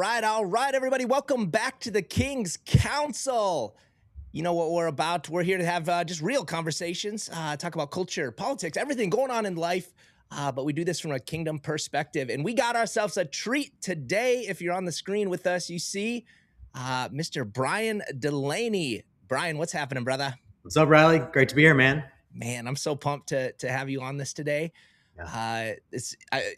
All right, everybody. Welcome back to the King's Council. You know what we're about. We're here to have just real conversations, talk about culture, politics, everything going on in life. But we do this from a kingdom perspective. And we got ourselves a treat today. If you're on the screen with us, you see Mr. Brian Delaney. Brian, what's happening, brother? What's up, Riley? Great to be here, man. Man, I'm so pumped to have you on this today. Yeah.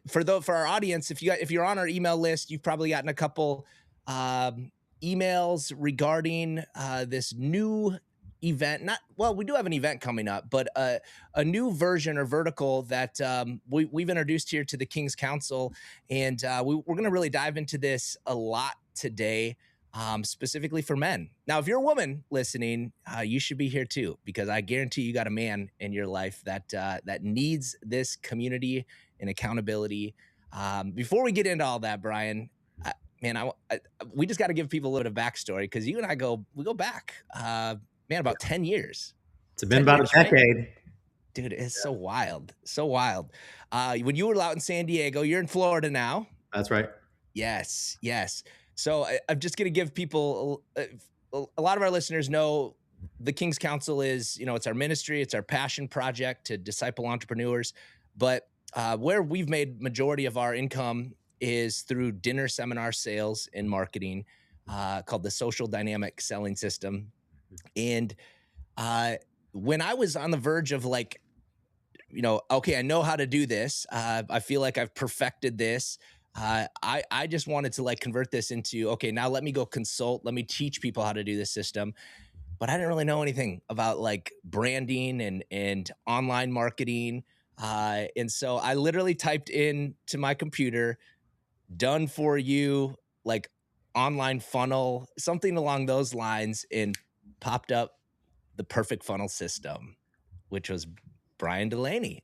For our audience, if you're on our email list, you've probably gotten a couple emails regarding this new event. We do have an event coming up, but a new version or vertical that we've introduced here to the King's Council, and we're going to really dive into this a lot today. Specifically for men. Now, if you're a woman listening, you should be here too, because I guarantee you got a man in your life that needs this community and accountability. Before we get into all that, Brian, we just got to give people a little bit of backstory, because you and I go back, about 10 years. It's been about a decade. Right? Dude, it's so wild. So wild. When you were out in San Diego, you're in Florida now. That's right. Yes. So I'm just going to give people, a lot of our listeners know the King's Council is, it's our ministry, it's our passion project to disciple entrepreneurs. But where we've made majority of our income is through dinner seminar sales and marketing, called the Social Dynamic Selling System. And when I was on the verge of okay, I know how to do this. I feel like I've perfected this. I just wanted to convert this into, okay, now let me go consult. Let me teach people how to do this system. But I didn't really know anything about branding and online marketing. And so I literally typed in to my computer, done for you, online funnel, something along those lines, and popped up the perfect funnel system, which was Brian Delaney.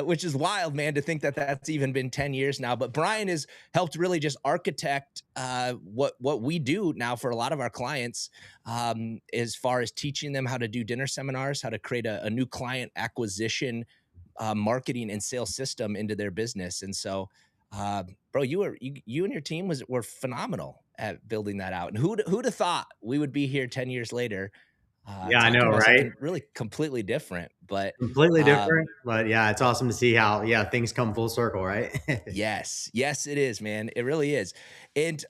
Which is wild, man, to think that that's even been 10 years now. But Brian has helped really just architect what we do now for a lot of our clients, as far as teaching them how to do dinner seminars, how to create a new client acquisition, marketing and sales system into their business. And so, bro, you and your team were phenomenal at building that out. And who'd have thought we would be here 10 years later? Yeah, I know, right? Really completely different, but completely different. But yeah, it's awesome to see how things come full circle, right? Yes, it is, man. It really is. And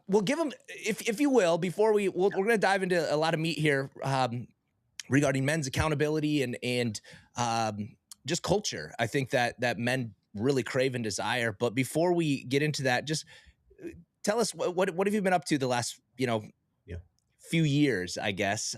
we'll give them, if you will, before we're going to dive into a lot of meat here regarding men's accountability and just culture. I think that men really crave and desire. But before we get into that, just tell us what have you been up to the last few years, I guess,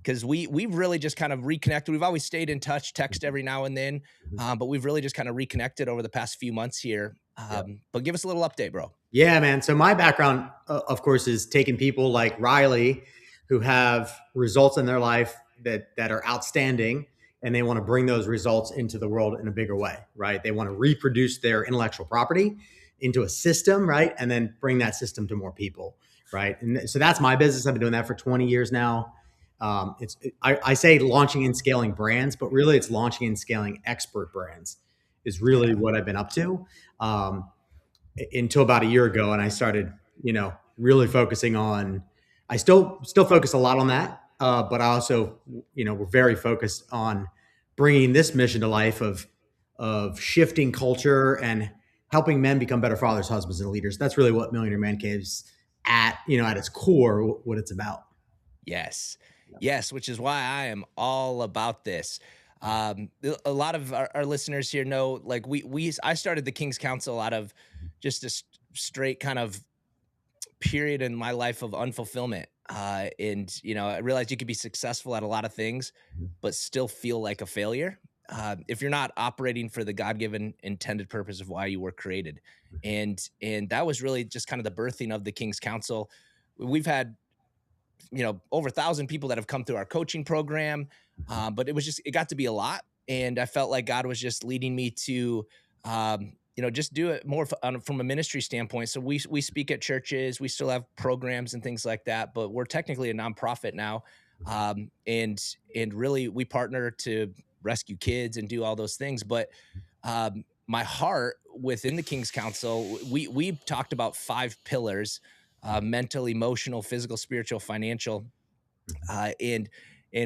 because we've really just kind of reconnected. We've always stayed in touch, text every now and then, but we've really just kind of reconnected over the past few months here. But give us a little update, bro. Yeah, man. So my background, of course, is taking people like Riley who have results in their life that are outstanding, and they want to bring those results into the world in a bigger way, right? They want to reproduce their intellectual property into a system, right? And then bring that system to more people. Right. And so that's my business. I've been doing that for 20 years now. I say launching and scaling brands, but really it's launching and scaling expert brands is really what I've been up to until about a year ago. And I started, really focusing on, I still focus a lot on that. But I also, we're very focused on bringing this mission to life of shifting culture and helping men become better fathers, husbands, and leaders. That's really what Millionaire Man Cave's at its core, what it's about. Yes, which is why I am all about this. A lot of our listeners here know, I started the King's Council out of just a straight kind of period in my life of unfulfillment. And, I realized you could be successful at a lot of things, but still feel like a failure. If you're not operating for the God-given intended purpose of why you were created. And that was really just kind of the birthing of the King's Council. We've had, over 1,000 people that have come through our coaching program. But it got to be a lot. And I felt like God was just leading me to, just do it more from a ministry standpoint. So we speak at churches, we still have programs and things like that, but we're technically a nonprofit now. And really we partner to rescue kids and do all those things. But my heart within the King's Council, we talked about 5 pillars: mental, emotional, physical, spiritual, financial. And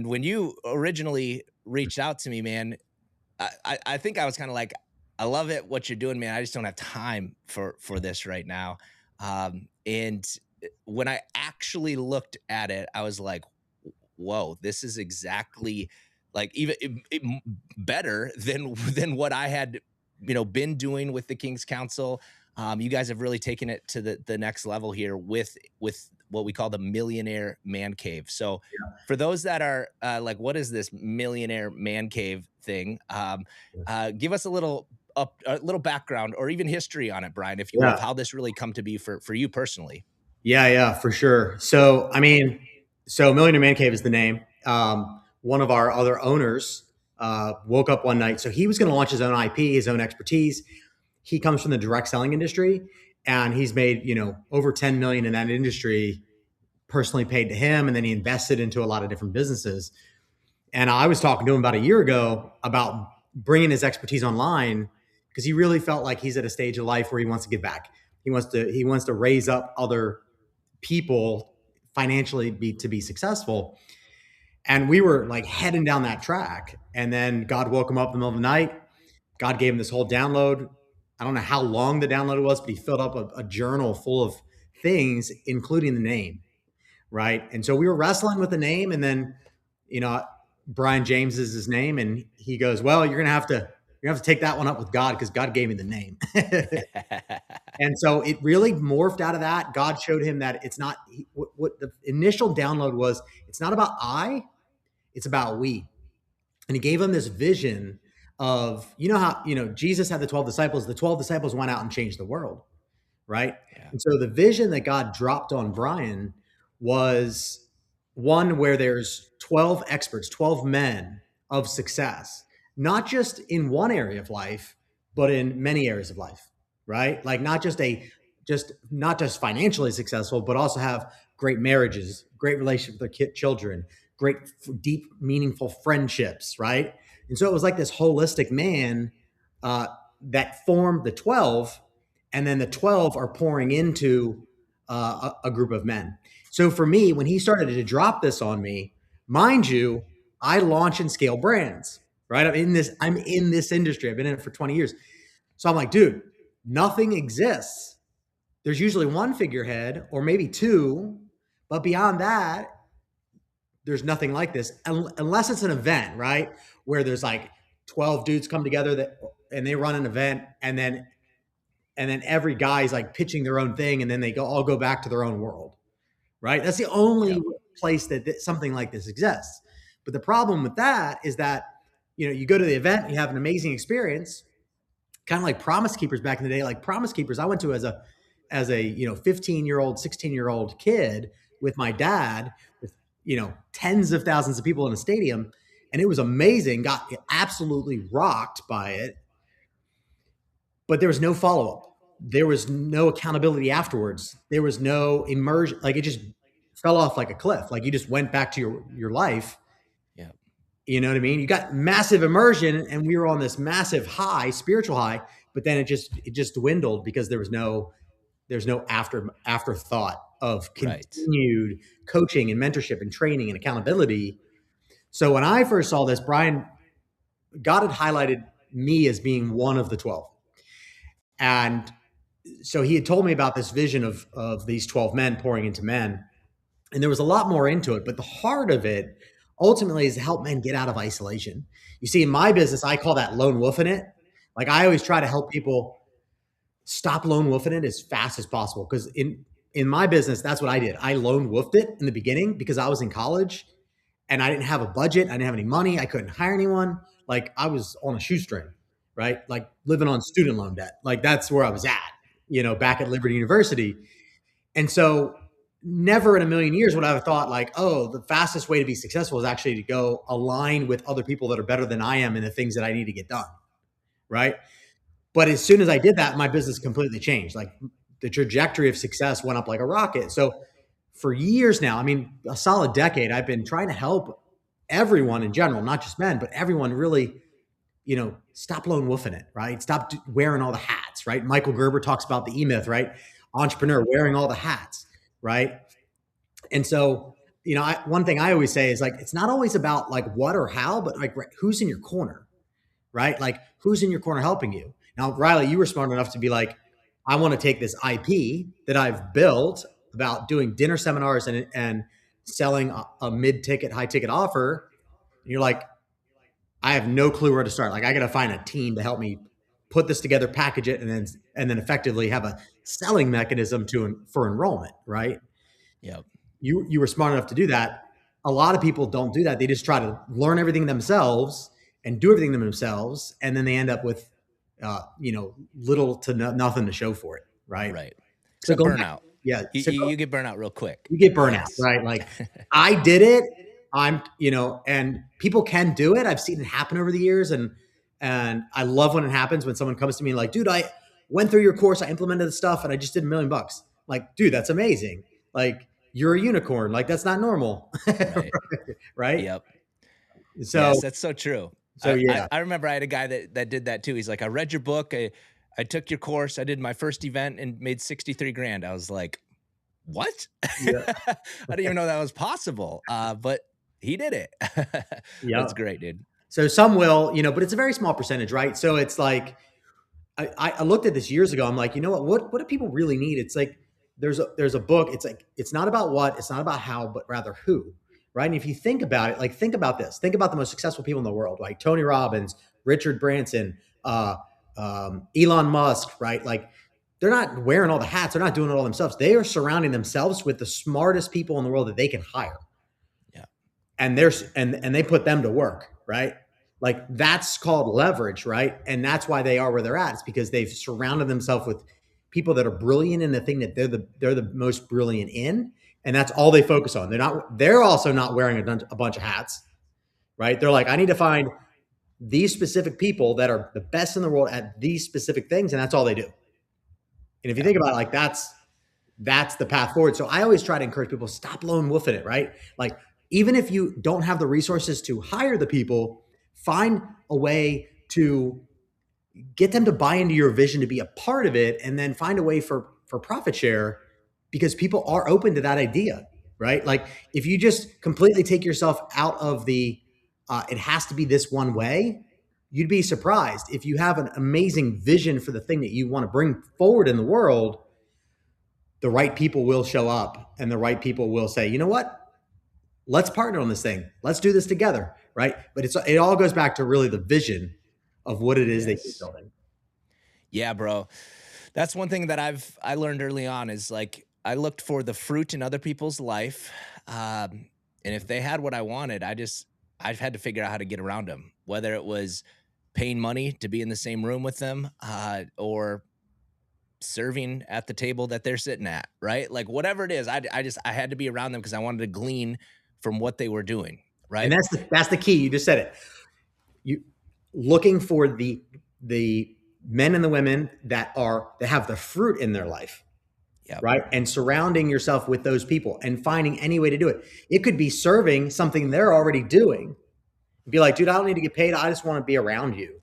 when you originally reached out to me, man, I think I was kind of like, I love it what you're doing, man. I just don't have time for this right now. And when I actually looked at it, I was like, whoa, this is exactly like even better than what I had, been doing with the King's Council. You guys have really taken it to the next level here with what we call the Millionaire Man Cave. So for those that are like, what is this Millionaire Man Cave thing? Give us a little background or even history on it, Brian, if you will, of Yeah. how this really come to be for you personally. Yeah, yeah, for sure. So, I mean, so Millionaire Man Cave is the name. One of our other owners woke up one night. So he was going to launch his own IP, his own expertise. He comes from the direct selling industry, and he's made over 10 million in that industry, personally paid to him, and then he invested into a lot of different businesses. And I was talking to him about a year ago about bringing his expertise online because he really felt like he's at a stage of life where he wants to give back. He wants to raise up other people financially to be successful. And we were like heading down that track. And then God woke him up in the middle of the night. God gave him this whole download. I don't know how long the download was, but he filled up a journal full of things, including the name. Right. And so we were wrestling with the name. And then, you know, Brian James is his name. And he goes, well, you're gonna have to take that one up with God because God gave me the name. And so it really morphed out of that. God showed him that it's not what the initial download was. It's not about I, it's about we. And he gave him this vision of, how, Jesus had the 12 disciples. The 12 disciples went out and changed the world, right? Yeah. And so the vision that God dropped on Brian was one where there's 12 experts, 12 men of success, not just in one area of life, but in many areas of life, right? Like not just financially successful, but also have great marriages, great relationship with their children, great, deep, meaningful friendships, right? And so it was like this holistic man that formed the 12, and then the 12 are pouring into a group of men. So for me, when he started to drop this on me, mind you, I launch and scale brands, right? I'm in this industry. I've been in it for 20 years. So I'm like, dude, nothing exists. There's usually one figurehead or maybe two, but beyond that, there's nothing like this unless it's an event, right? Where there's like 12 dudes come together and they run an event, and then every guy's like pitching their own thing, and then they all go back to their own world, right? That's the only Yep. place that something like this exists. But the problem with that is that, you go to the event, you have an amazing experience, kind of like Promise Keepers back in the day. Like Promise Keepers, I went to as a 15-year-old, 16-year-old kid with my dad, with tens of thousands of people in a stadium, and it was amazing. Got absolutely rocked by it, but there was no follow up. There was no accountability afterwards. There was no immersion. Like it just fell off like a cliff. Like you just went back to your life. Yeah. You know what I mean? You got massive immersion, and we were on this massive high, spiritual high, but then it just dwindled because there's no afterthought of continued coaching and mentorship and training and accountability. So when I first saw this, God had highlighted me as being one of the 12. And so he had told me about this vision of these 12 men pouring into men. And there was a lot more into it, but the heart of it ultimately is to help men get out of isolation. You see, in my business, I call that lone wolfing it. Like I always try to help people stop lone wolfing it as fast as possible. Because in my business, that's what I did. I lone wolfed it in the beginning because I was in college and I didn't have a budget. I didn't have any money. I couldn't hire anyone. Like I was on a shoestring, right? Like living on student loan debt. Like that's where I was at, back at Liberty University. And so never in a million years would I have thought like, oh, the fastest way to be successful is actually to go align with other people that are better than I am in the things that I need to get done. Right. But as soon as I did that, my business completely changed. Like the trajectory of success went up like a rocket. So for years now, I mean, a solid decade, I've been trying to help everyone in general, not just men, but everyone really, stop lone wolfing it, right? Stop wearing all the hats, hats, right? Michael Gerber talks about the E-myth, right? Entrepreneur wearing all the hats, right? And so, one thing I always say is like, it's not always about like what or how, but like who's in your corner, right? Like who's in your corner helping you. Now, Riley, you were smart enough to be like, I want to take this IP that I've built about doing dinner seminars and selling a mid-ticket, high-ticket offer. And you're like, I have no clue where to start. Like I got to find a team to help me put this together, package it, and then effectively have a selling mechanism for enrollment, right? Yep. You were smart enough to do that. A lot of people don't do that. They just try to learn everything themselves and do everything themselves, and then they end up with little to nothing to show for it, right? Right. So Except going back, burnout. yeah. You get burnout real quick. You get burnout, Yes. right? Like I did it. And people can do it. I've seen it happen over the years, and I love when it happens when someone comes to me like, dude, I went through your course, I implemented the stuff, and I just did $1 million. Like, dude, that's amazing. Like, you're a unicorn. Like, that's not normal, Right. right? Yep. So, yes, that's so true. So yeah, I remember I had a guy that did that too. He's like, I read your book. I took your course. I did my first event and made 63 grand. I was like, what? Yeah. I didn't even know that was possible. But he did it. Yeah. That's great, dude. So some will, but it's a very small percentage, right? So it's like, I looked at this years ago. I'm like, you know what do people really need? It's like, there's a book. It's like, it's not about what, it's not about how, but rather who, right? And if you think about it, like, think about this, think about the most successful people in the world, like Tony Robbins, Richard Branson, Elon Musk, right? Like, they're not wearing all the hats. They're not doing it all themselves. They are surrounding themselves with the smartest people in the world that they can hire. Yeah. And they put them to work, right? Like that's called leverage, right? And that's why they are where they're at. It's because they've surrounded themselves with people that are brilliant in the thing that they're the most brilliant in, and that's all they focus on. They're also not wearing a bunch of hats, right? They're like, I need to find these specific people that are the best in the world at these specific things, and that's all they do. And if you think about it, like that's the path forward. So I always try to encourage people, stop lone wolfing it, right? Like even if you don't have the resources to hire the people, find a way to get them to buy into your vision, to be a part of it, and then find a way for profit share, because people are open to that idea, right? Like if you just completely take yourself out of the it has to be this one way, you'd be surprised. If you have an amazing vision for the thing that you want to bring forward in the world, the right people will show up, and the right people will say, you know what? Let's partner on this thing. Let's do this together, right? But it all goes back to really the vision of what it is that you're building. Yeah, bro. That's one thing that I learned early on is like I looked for the fruit in other people's life, and if they had what I wanted, I've had to figure out how to get around them, whether it was paying money to be in the same room with them, or serving at the table that they're sitting at, right? Like whatever it is, I had to be around them because I wanted to glean from what they were doing, right? And that's the key. You just said it. You looking for the men and the women that have the fruit in their life, yep. Right? And surrounding yourself with those people and finding any way to do it. It could be serving something they're already doing. Be like, dude, I don't need to get paid. I just want to be around you.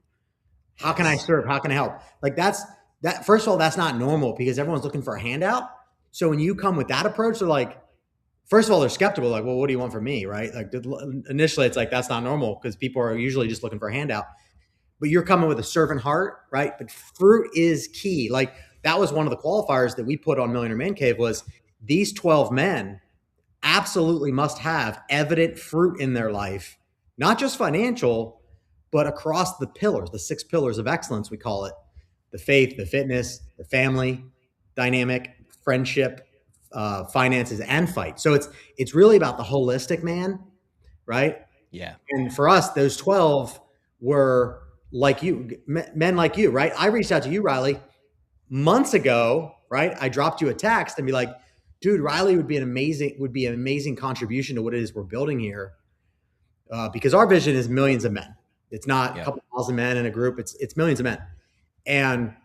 How can I serve? How can I help? Like that. First of all, that's not normal because everyone's looking for a handout. So when you come with that approach, they're like, first of all, they're skeptical. Like, well, what do you want from me? Right? Like initially it's like, that's not normal because people are usually just looking for a handout. But you're coming with a servant heart, right? But fruit is key. Like that was one of the qualifiers that we put on Millionaire Man Cave was these 12 men absolutely must have evident fruit in their life, not just financial, but across the pillars, the 6 pillars of excellence, we call it: the faith, the fitness, the family dynamic, friendship, finances, and fight. So it's really about the holistic man, right? Yeah. And for us, those 12 were like you, men like you, right? I reached out to you, Riley, months ago, right? I dropped you a text and be like, dude, Riley would be an amazing contribution to what it is we're building here. Because our vision is millions of men. It's not a couple thousand men in a group. It's millions of men. And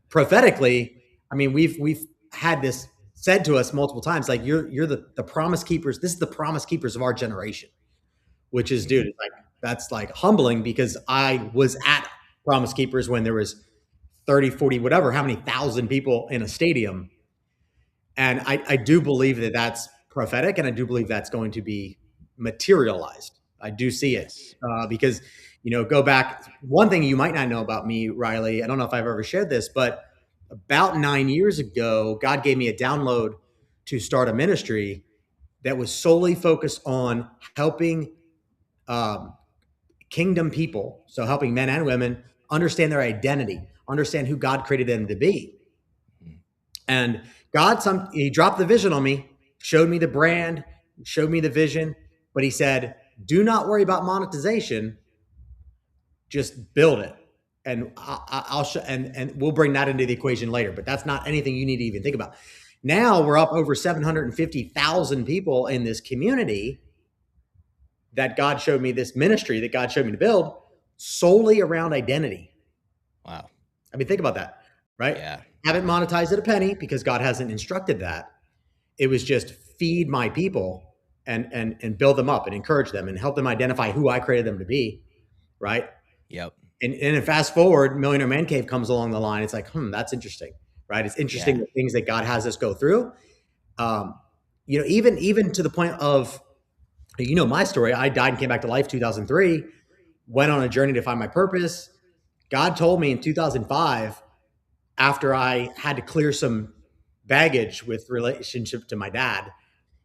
prophetically, I mean, we've had this said to us multiple times, like you're the promise keepers. This is the promise keepers of our generation, which is, dude, like, that's like humbling because I was at Promise Keepers when there was 30, 40, whatever, how many thousand people in a stadium. And I do believe that that's prophetic, and I do believe that's going to be materialized. I do see it Yes. because, go back. One thing you might not know about me, Riley, I don't know if I've ever shared this, but about 9 years ago, God gave me a download to start a ministry that was solely focused on helping um, kingdom people, so helping men and women understand their identity, understand who God created them to be. Mm. And he dropped the vision on me, showed me the brand, showed me the vision, but he said, "Do not worry about monetization. Just build it, and I'll show, and we'll bring that into the equation later. But that's not anything you need to even think about." Now we're up over 750,000 people in this community that God showed me, this ministry that God showed me to build solely around identity. Wow. I mean, think about that, right? Yeah. Haven't monetized it a penny because God hasn't instructed that. It was just feed my people and build them up and encourage them and help them identify who I created them to be, right? Yep. And then fast forward, Millionaire Man Cave comes along the line. It's like, that's interesting, right? It's interesting Yeah. the things that God has us go through. Um, even to the point of, my story. I died and came back to life 2003. Went on a journey to find my purpose. God told me in 2005, after I had to clear some baggage with relationship to my dad,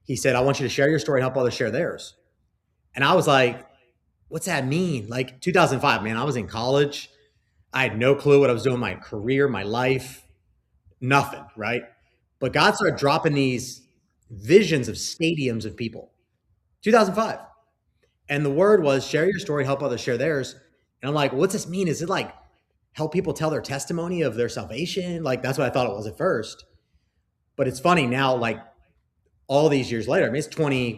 he said, "I want you to share your story and help others share theirs." And I was like, "What's that mean?" Like 2005, man, I was in college. I had no clue what I was doing, my career, my life, nothing, right? But God started dropping these visions of stadiums of people. 2005. And the word was share your story, help others share theirs. And I'm like, what's this mean? Is it like help people tell their testimony of their salvation? Like that's what I thought it was at first. But it's funny now, like all these years later, I mean, it's 20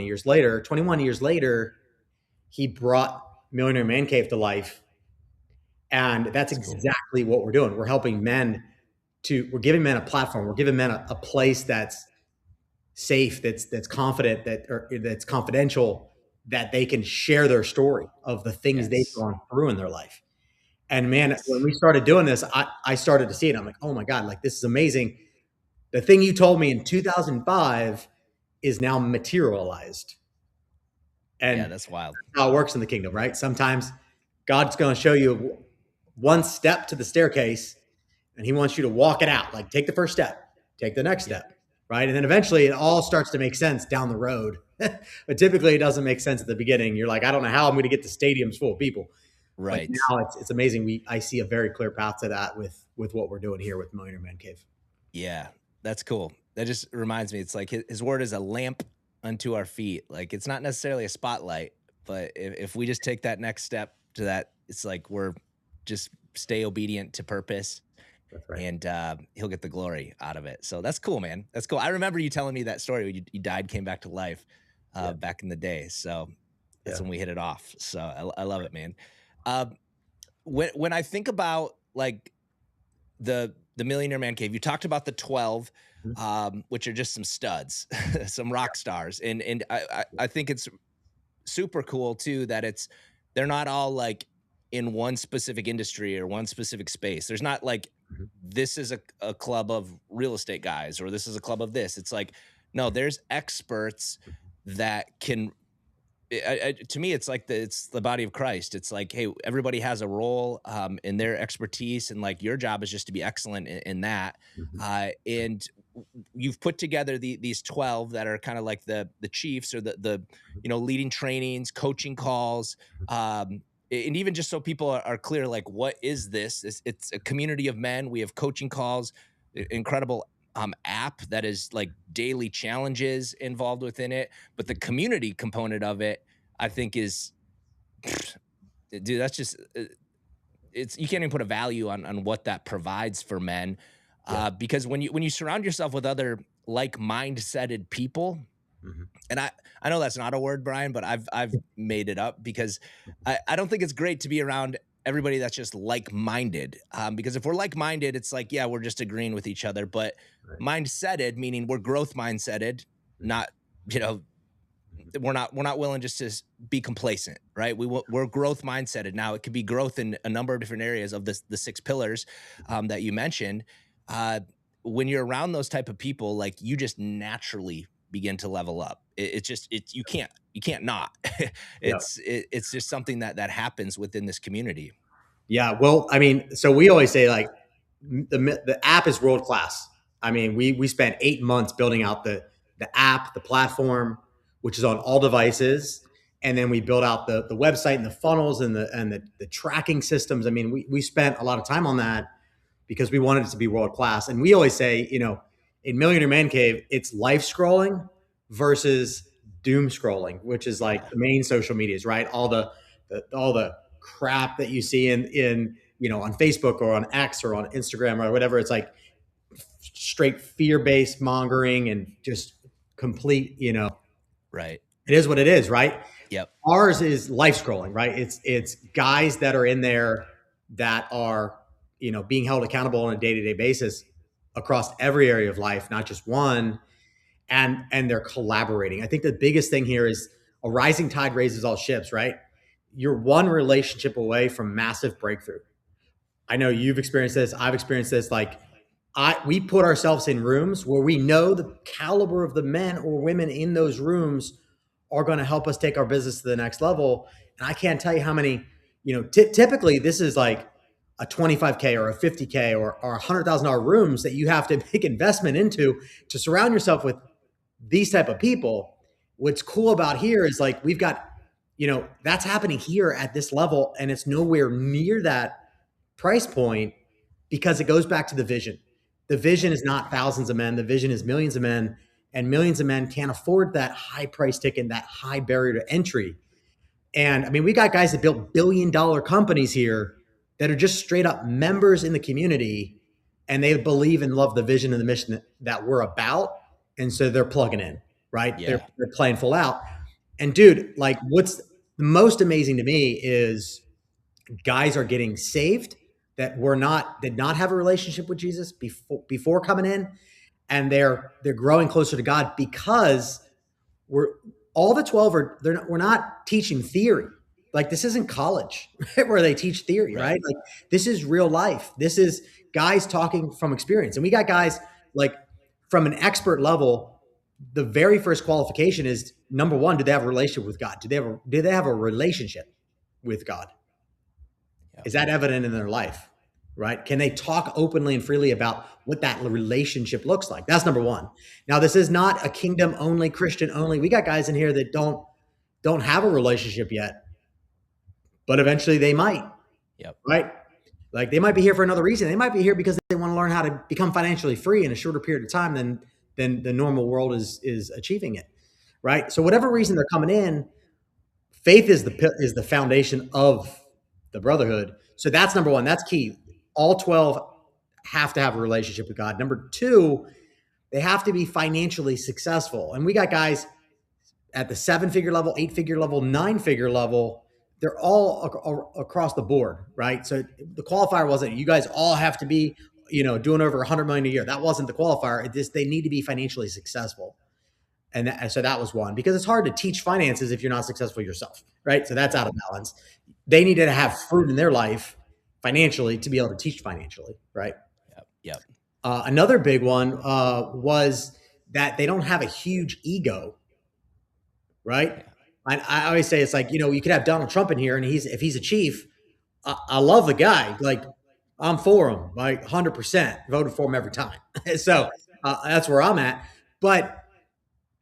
years later, 21 years later, he brought Millionaire Man Cave to life. And that's That's cool. exactly what we're doing. We're giving men a platform. We're giving men a place that's safe, that's confident, that's confidential, that they can share their story of the things they've Yes. gone through in their life. And man, when Yes. we started doing this, I started to see it. I'm like, oh my God, like this is amazing. The thing you told me in 2005 is now materialized. Yeah, And that's wild. how it works in the kingdom, right? Sometimes God's going to show you one step to the staircase and he wants you to walk it out. Like take the first step, take the next Yep. step, right? And then eventually it all starts to make sense down the road. But typically it doesn't make sense at the beginning. You're like, I don't know how I'm going to get to stadiums full of people. But Right. now it's amazing. I see a very clear path to that with what we're doing here with Millionaire Man Cave. Yeah, that's cool. That just reminds me, it's like his word is a lamp unto our feet. Like it's not necessarily a spotlight, but if we just take that next step to that, it's like we're just stay obedient to purpose That's right. and he'll get the glory out of it. So that's cool, man. That's cool. I remember you telling me that story when you died, came back to life Yeah. back in the day. So that's Yeah. when we hit it off. So I love it, man. Um, when I think about like the Millionaire Man Cave, you talked about the 12, Mhm. which are just some studs, some rock stars, and I think it's super cool too that they're not all like in one specific industry or one specific space. There's not like Mhm. this is a club of real estate guys or this is a club of this. It's like no, there's experts that can to me it's like it's the body of Christ. It's like hey, everybody has a role in their expertise and like your job is just to be excellent in that Mhm. and you've put together these 12 that are kind of like the chiefs or the leading trainings, coaching calls, and even just so people are clear like what is this, it's a community of men. We have coaching calls, incredible app that is like daily challenges involved within it, but the community component of it I think is dude that's just it's you can't even put a value on what that provides for men Yeah. because when you surround yourself with other like mindseted people, Mhm. and I know that's not a word, Brian, but I've made it up because I don't think it's great to be around everybody that's just like-minded. Because if we're like-minded, it's like, yeah, we're just agreeing with each other. But Right. mindseted, meaning we're growth mindseted, Mhm. not, you know, we're not willing just to be complacent, right? We're growth mindseted. Now it could be growth in a number of different areas of the 6 pillars that you mentioned. Uh, when you're around those type of people, like you just naturally begin to level up. It's just you can't not. Yeah. It's just something that happens within this community. Yeah. Well, I mean, so we always say like the app is world class. I mean, we spent 8 months building out the app, the platform, which is on all devices, and then we built out the website and the funnels and the tracking systems. I mean, we spent a lot of time on that because we wanted it to be world class. And we always say, in Millionaire Man Cave, it's life scrolling versus doom scrolling, which is like Yeah. the main social medias, right? All the crap that you see in on Facebook or on X or on Instagram or whatever. It's like straight fear-based mongering and just complete, Right. it is what it is, right? Yep. Ours is life scrolling, right? It's guys that are in there that are, being held accountable on a day-to-day basis across every area of life, not just one, and they're collaborating. I think the biggest thing here is a rising tide raises all ships, right? You're one relationship away from massive breakthrough. I know you've experienced this. I've experienced this. Like, we put ourselves in rooms where we know the caliber of the men or women in those rooms are going to help us take our business to the next level. And I can't tell you how many, typically this is like a 25K or a 50K or $100,000 rooms that you have to make investment into to surround yourself with these type of people. What's cool about here is like, we've got, that's happening here at this level, and it's nowhere near that price point because it goes back to the vision. The vision is not thousands of men. The vision is millions of men, and millions of men can't afford that high price ticket, that high barrier to entry. And I mean, we got guys that built billion-dollar companies here that are just straight up members in the community, and they believe and love the vision and the mission that we're about. And so they're plugging in, right? They're, Yeah. they're playing full out. And dude, like, what's the most amazing to me is guys are getting saved that did not have a relationship with Jesus before coming in, and they're growing closer to God because we're all the 12 are we're not teaching theory. Like, this isn't college, right, where they teach theory, Right. right? Like, this is real life. This is guys talking from experience. And we got guys like from an expert level. The very first qualification is, number one, do they have a relationship with God? Do they have a relationship with God? Yep. Is that evident in their life? Right? Can they talk openly and freely about what that relationship looks like? That's number one. Now, this is not a kingdom only, Christian only. We got guys in here that don't have a relationship yet, but eventually they might. Yep. Right? Like, they might be here for another reason. They might be here because they want to learn how to become financially free in a shorter period of time than the normal world is achieving it. Right? So whatever reason they're coming in, faith is the foundation of the brotherhood. So that's number one. That's key. All 12 have to have a relationship with God. Number two, they have to be financially successful. And we got guys at the 7-figure level, 8-figure level, 9-figure level. They're all across the board, right? So the qualifier wasn't, you guys all have to be, doing over 100 million a year. That wasn't the qualifier. They need to be financially successful. And so that was one, because it's hard to teach finances if you're not successful yourself, right? So that's out of balance. They needed to have fruit in their life financially to be able to teach financially, right? Yep. Yep. Another big one was that they don't have a huge ego, right? Yeah. I always say, it's like, you could have Donald Trump in here, and if he's a chief, I love the guy. Like, I'm for him, like 100%, voted for him every time. So that's where I'm at. But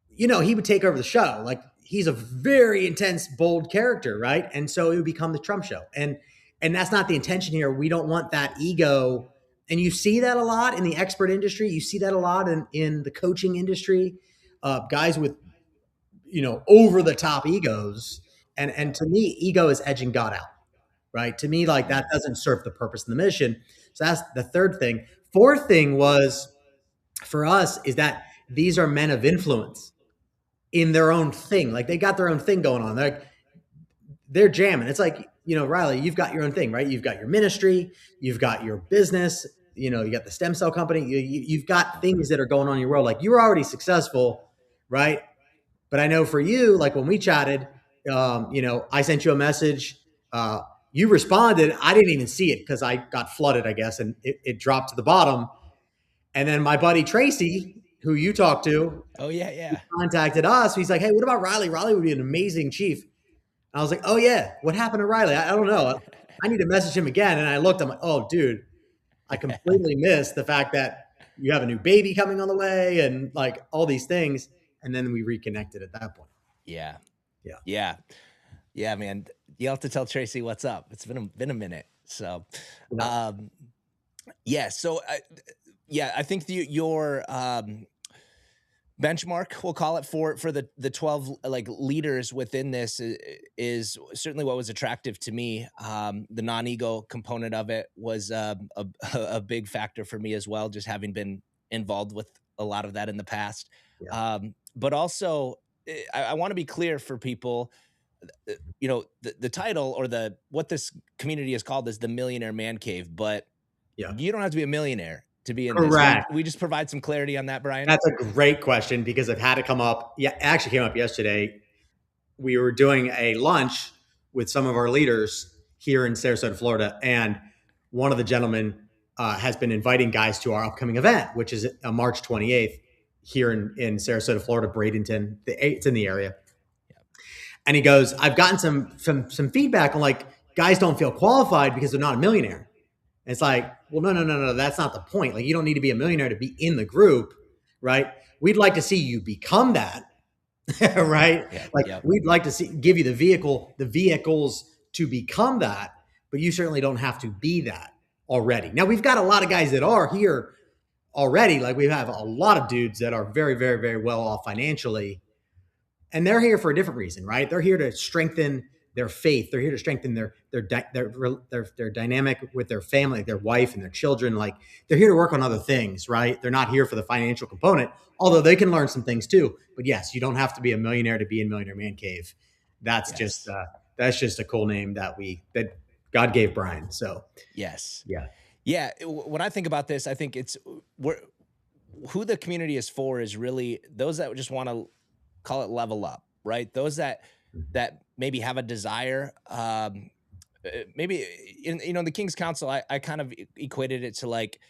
he would take over the show. Like, he's a very intense, bold character, right? And so it would become the Trump show. And that's not the intention here. We don't want that ego. And you see that a lot in the expert industry. You see that a lot in the coaching industry. Guys with, over the top egos. And to me, ego is edging God out, right? To me, like, that doesn't serve the purpose and the mission. So that's the third thing. Fourth thing was, for us, is that these are men of influence in their own thing. Like, they got their own thing going on. They're jamming. It's like, Riley, you've got your own thing, right? You've got your ministry, you've got your business, you got the stem cell company. You've got things that are going on in your world. Like, you're already successful, right? But I know for you, like when we chatted, I sent you a message. Uh, you responded. I didn't even see it because I got flooded, I guess, and it dropped to the bottom. And then my buddy Tracy, who you talked to, Oh yeah, he yeah. contacted us. He's like, "Hey, what about Riley? Riley would be an amazing chief." And I was like, "Oh yeah, what happened to Riley? I don't know. I need to message him again." And I looked. I'm like, "Oh, dude, I completely missed the fact that you have a new baby coming on the way and like all these things." And then we reconnected at that point. Yeah. Yeah. Yeah. Yeah, man. You'll have to tell Tracy what's up. It's been a minute. So, Yeah. um, yeah. So, I think your benchmark, we'll call it, for the 12 like leaders within this is certainly what was attractive to me. The non-ego component of it was a big factor for me as well, just having been involved with a lot of that in the past. Yeah. But also, I want to be clear for people. The title, or the what this community is called, is the Millionaire Man Cave, but Yeah. you don't have to be a millionaire to be in this. Correct. We just provide some clarity on that, Brian. That's a great question because I've had it come up. Yeah, it actually came up yesterday. We were doing a lunch with some of our leaders here in Sarasota, Florida, and one of the gentlemen has been inviting guys to our upcoming event, which is March 28th here in Sarasota, Florida, Bradenton. It's in the area. And he goes, "I've gotten some feedback on like guys don't feel qualified because they're not a millionaire." And it's like, well, no. That's not the point. Like, you don't need to be a millionaire to be in the group, right? We'd like to see you become that, right? Yeah, Like, yeah, we'd like to give you the vehicles to become that, but you certainly don't have to be that already. Now, we've got a lot of guys that are here already. Like, we have a lot of dudes that are very, very, very well off financially, and they're here for a different reason, right? They're here to strengthen their faith. They're here to strengthen their dynamic with their family, their wife and their children. Like, they're here to work on other things, right? They're not here for the financial component, although they can learn some things too. But yes, you don't have to be a millionaire to be in Millionaire Man Cave. That's yes, just a cool name that God gave Brian. So yes, yeah, yeah. When I think about this, I think who the community is for is really those that just want to call it level up, right? Those that maybe have a desire. Maybe in the King's Council, I kind of equated it to like,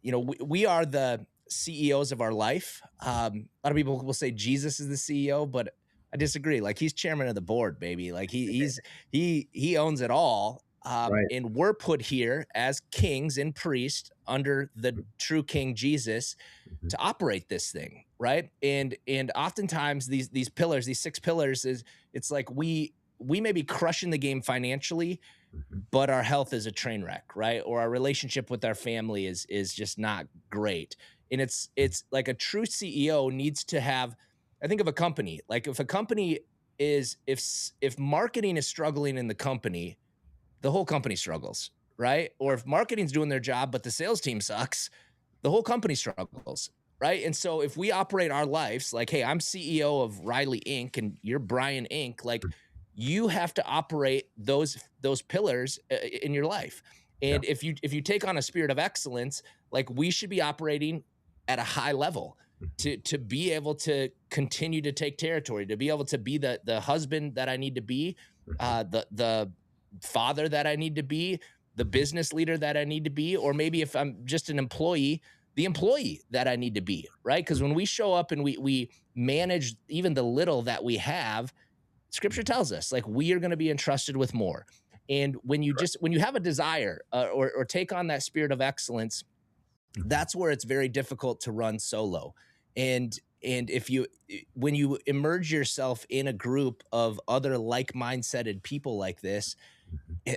we are the CEOs of our life. A lot of people will say Jesus is the CEO, but I disagree. Like, he's chairman of the board, baby. Like, he owns it all. right. And we're put here as kings and priests under the true King Jesus Mhm. to operate this thing, right? And oftentimes these pillars, these 6 pillars, it's like we may be crushing the game financially, Mhm. but our health is a train wreck, right? Or our relationship with our family is just not great. And it's like a true CEO needs to have. I think of a company. Like, if a company if marketing is struggling in the company, the whole company struggles, right? Or if marketing's doing their job but the sales team sucks, the whole company struggles, right? And so if we operate our lives like, hey, I'm CEO of Riley Inc. and you're Brian Inc., like, you have to operate those pillars in your life. Yeah. And if you take on a spirit of excellence, like, we should be operating at a high level to be able to continue to take territory, to be able to be the husband that I need to be, the father that I need to be, the business leader that I need to be, or maybe if I'm just an employee, the employee that I need to be, right? Because when we show up and we manage even the little that we have, Scripture tells us like we are going to be entrusted with more. And when you have a desire or take on that spirit of excellence, that's where it's very difficult to run solo. And if you when you immerse yourself in a group of other like mindseted people like this,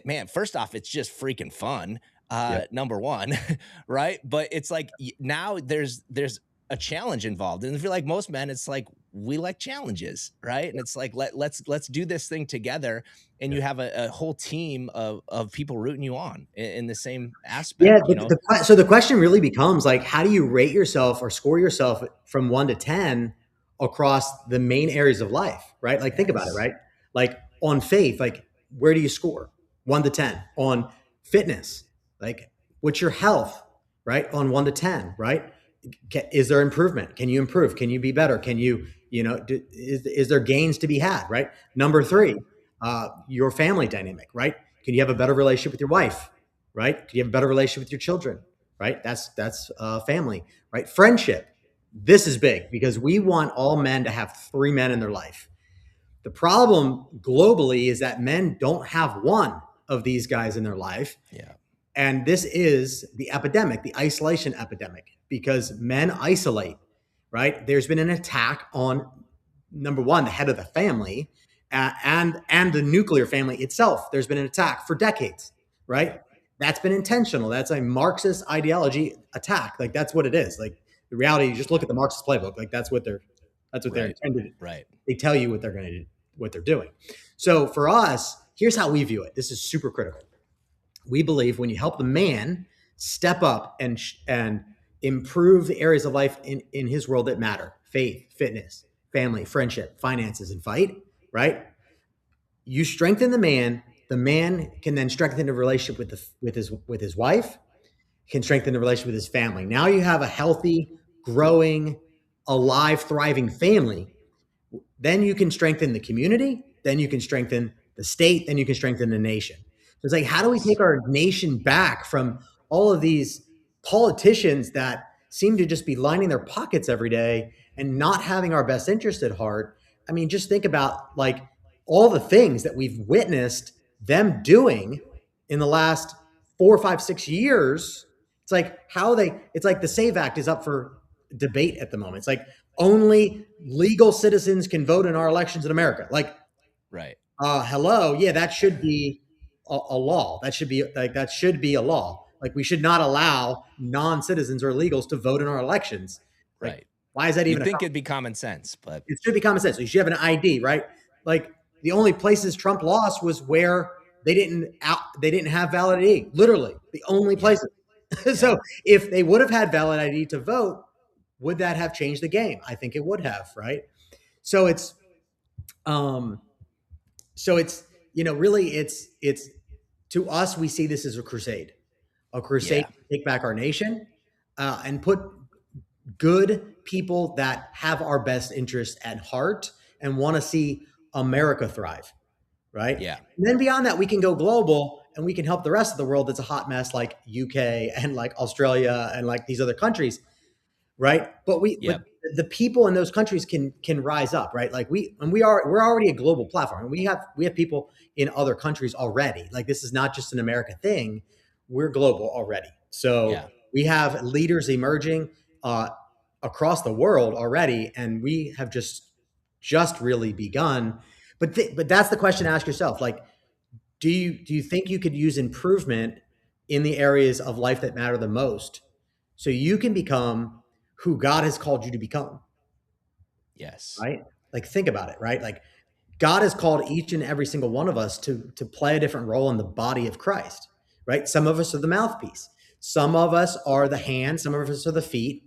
man, first off, it's just freaking fun. Yeah. Number one, right? But it's like now there's a challenge involved, and if you're like most men, it's like we like challenges, right? And it's like let's do this thing together, and Yeah. you have a whole team of people rooting you on in the same Yeah, aspect, so the question really becomes like, how do you rate yourself or score yourself from 1 to 10 across the main areas of life, right? Like, think about it, Yes, right? Like, on faith, like, where do you score? 1 to 10. On fitness, like, what's your health, right? On 1 to 10, right? Is there improvement? Can you improve? Can you be better? Can you Is there gains to be had, right? Number three, your family dynamic, right? Can you have a better relationship with your wife, right? Can you have a better relationship with your children, right? That's family, right? Friendship. This is big because we want all men to have three men in their life. The problem globally is that men don't have one of these guys in their life. Yeah. And this is the epidemic, the isolation epidemic, because men isolate, right? There's been an attack on, number one, the head of the family, and the nuclear family itself. There's been an attack for decades, Yeah. right? That's been intentional. That's a Marxist ideology attack. Like that's what it is. Like the reality, you just look at the Marxist playbook. Like that's what they're Right. intended. Right. They tell you what they're going to do, what they're doing. So for us, here's how we view it. This is super critical. We believe when you help the man step up and improve the areas of life in his world that matter, faith, fitness, family, friendship, finances, and fight, right? You strengthen the man can then strengthen the relationship with his wife, can strengthen the relationship with his family. Now you have a healthy, growing, alive, thriving family. Then you can strengthen the community, then you can strengthen the state, then you can strengthen the nation. So it's like, how do we take our nation back from all of these politicians that seem to just be lining their pockets every day and not having our best interest at heart? I mean, just think about like all the things that we've witnessed them doing in the last 4, 5, 6 years. It's like it's like the SAVE Act is up for debate at the moment. It's like only legal citizens can vote in our elections in America. Like, Right. hello, yeah, that should be a law. That should be a law. Like, we should not allow non-citizens or illegals to vote in our elections. Like, Right. why is that even You'd a think it'd be common sense, but it should be common sense. You should have an ID, right? Like the only places Trump lost was where they didn't have valid ID. Literally, the only places. So if they would have had valid ID to vote, would that have changed the game? I think it would have, right? So it's um really it's to us, we see this as a crusade yeah. to take back our nation, and put good people that have our best interest at heart and want to see America thrive, right? Yeah. And then beyond that, we can go global and we can help the rest of the world that's a hot mess, like UK and like Australia and like these other countries, right? But Yep. the people in those countries can rise up, right? Like we're already a global platform, and we have people in other countries already. Like this is not just an America thing; we're global already. So Yeah. we have leaders emerging across the world already, and we have just really begun. But that's the question to ask yourself: like, do you think you could use improvement in the areas of life that matter the most, so you can become who God has called you to become? Yes. Right? Like, think about it, right? Like, God has called each and every single one of us to play a different role in the body of Christ, right? Some of us are the mouthpiece. Some of us are the hands. Some of us are the feet.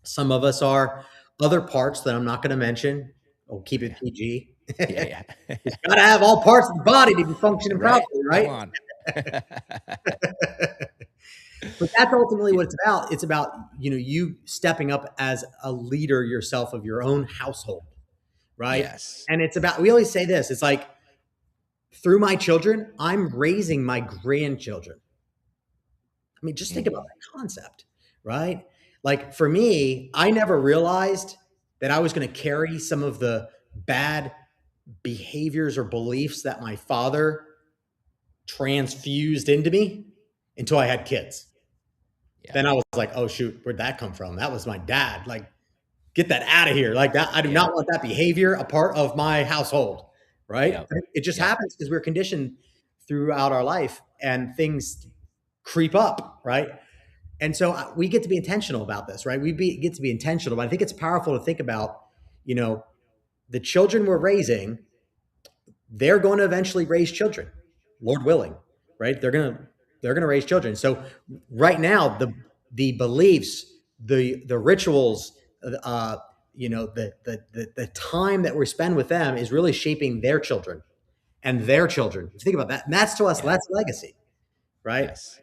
Some of us are other parts that I'm not going to mention. We'll keep it Yeah. PG. Yeah. It's got to have all parts of the body to be functioning Right. properly, Come right? on. But that's ultimately what it's about. It's about, you stepping up as a leader yourself of your own household, right? Yes. And it's about, we always say this, it's like, through my children, I'm raising my grandchildren. I mean, just think about that concept, right? Like for me, I never realized that I was going to carry some of the bad behaviors or beliefs that my father transfused into me until I had kids. Yeah. Then I was like, oh shoot, where'd that come from? That was my dad. Like, get that out of here. Like that, I do Yeah. not want that behavior a part of my household. Right. Yep. It just Yep. happens because we're conditioned throughout our life and things creep up. Right. And so we get to be intentional about this, right? Get to be intentional, but I think it's powerful to think about, the children we're raising, they're going to eventually raise children, Lord willing, right? They're going to raise children. So right now, the beliefs, the rituals, the time that we spend with them is really shaping their children and their children. Think about that. And that's to us, Yeah. that's legacy, right? Yes.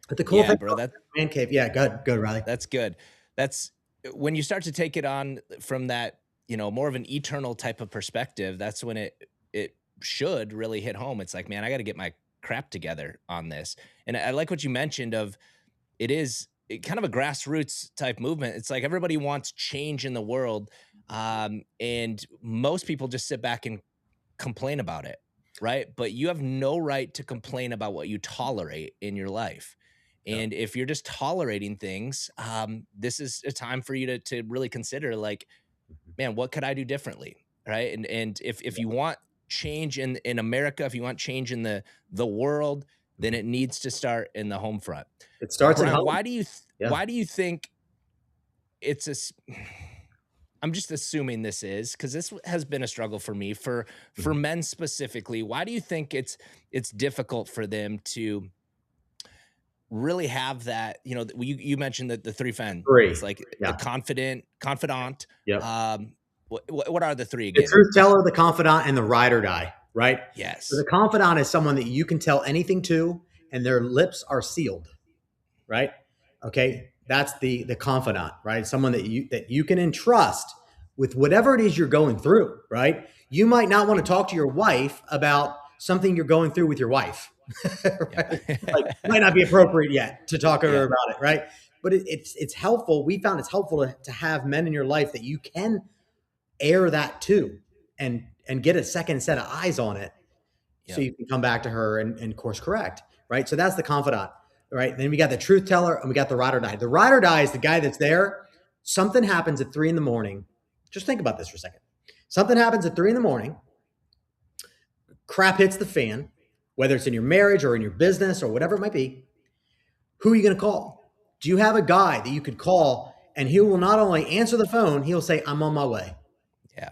But the cool Yeah, thing bro. about man cave, yeah, go ahead, Riley. That's good. That's when you start to take it on from that, more of an eternal type of perspective, that's when it should really hit home. It's like, man, I got to get my crap together on this. And I like what you mentioned of kind of a grassroots type movement. It's like everybody wants change in the world. And most people just sit back and complain about it, right? But you have no right to complain about what you tolerate in your life. Yeah. And if you're just tolerating things, this is a time for you to really consider, like, man, what could I do differently, right? And if you want change in America, if you want change in the world, then it needs to start in the home front. It starts at Brian, home. Yeah. why do you think it's I'm just assuming this is, because this has been a struggle for me, for Mhm. men specifically. Why do you think it's difficult for them to really have that? You mentioned that the three fen, it's Three. like the Yeah. confidant. Yep. What are the three The again? truth teller, the confidant, and the ride or die, right? So Yes. the confidant is someone that you can tell anything to, and their lips are sealed, right? Okay, that's the confidant, right? Someone that you can entrust with whatever it is you're going through, right? You might not want to talk to your wife about something you're going through with your wife, Yeah. right? Like, might not be appropriate yet to talk to her Yeah. about it, right? But it's helpful. We found it's helpful to have men in your life that you can air that to, and get a second set of eyes on it, so Yep. you can come back to her and course correct, right? So that's the confidant, right? Then we got the truth teller and we got the ride or die. The ride or die is the guy that's there. Something happens at 3 a.m. Just think about this for a second. Something happens at 3 a.m. Crap hits the fan, whether it's in your marriage or in your business or whatever it might be. Who are you going to call? Do you have a guy that you could call and he will not only answer the phone, he'll say, I'm on my way. Yeah.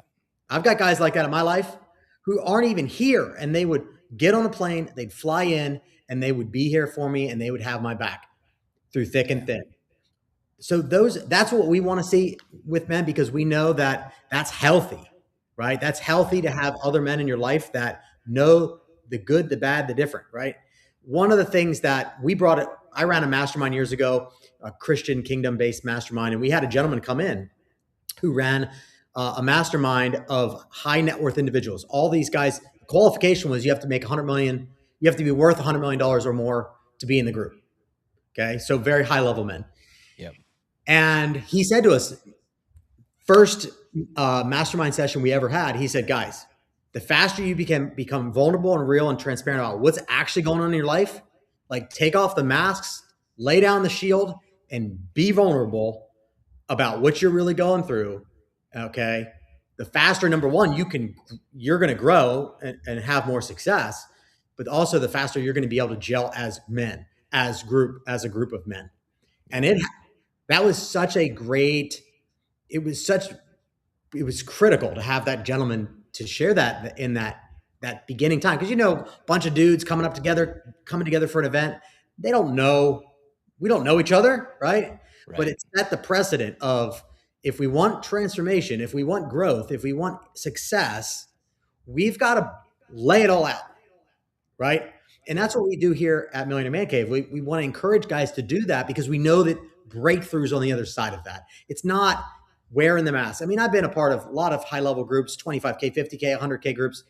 I've got guys like that in my life who aren't even here, and they would get on a plane, they'd fly in, and they would be here for me, and they would have my back through thick and Yeah. thin. So that's what we want to see with men, because we know that that's healthy, right? That's healthy Yeah. to have other men in your life that know the good, the bad, the different, right? One of the things that I ran a mastermind years ago, a Christian kingdom based mastermind, and we had a gentleman come in who ran a mastermind of high net worth individuals. All these guys, the qualification was you have to make 100 million, you have to be worth $100 million or more to be in the group. Okay. So very high level men. Yep. And he said to us, first mastermind session we ever had, he said, guys, the faster you become vulnerable and real and transparent about what's actually going on in your life, like take off the masks, lay down the shield, and be vulnerable about what you're really going through. Okay. The faster, number one, you're going to grow and have more success, but also the faster you're going to be able to gel as men, as a group of men. And that was such a great, it was critical to have that gentleman to share that in that beginning time. Cause a bunch of dudes coming together for an event. We don't know each other. Right. But Right. it set the precedent of, if we want transformation, if we want growth, if we want success, we've got to lay it all out. Right. And that's what we do here at Millionaire Man Cave. We want to encourage guys to do that, because we know that breakthroughs on the other side of that. It's not wearing the mask. I mean, I've been a part of a lot of high level groups, 25K, 50K, 100K groups.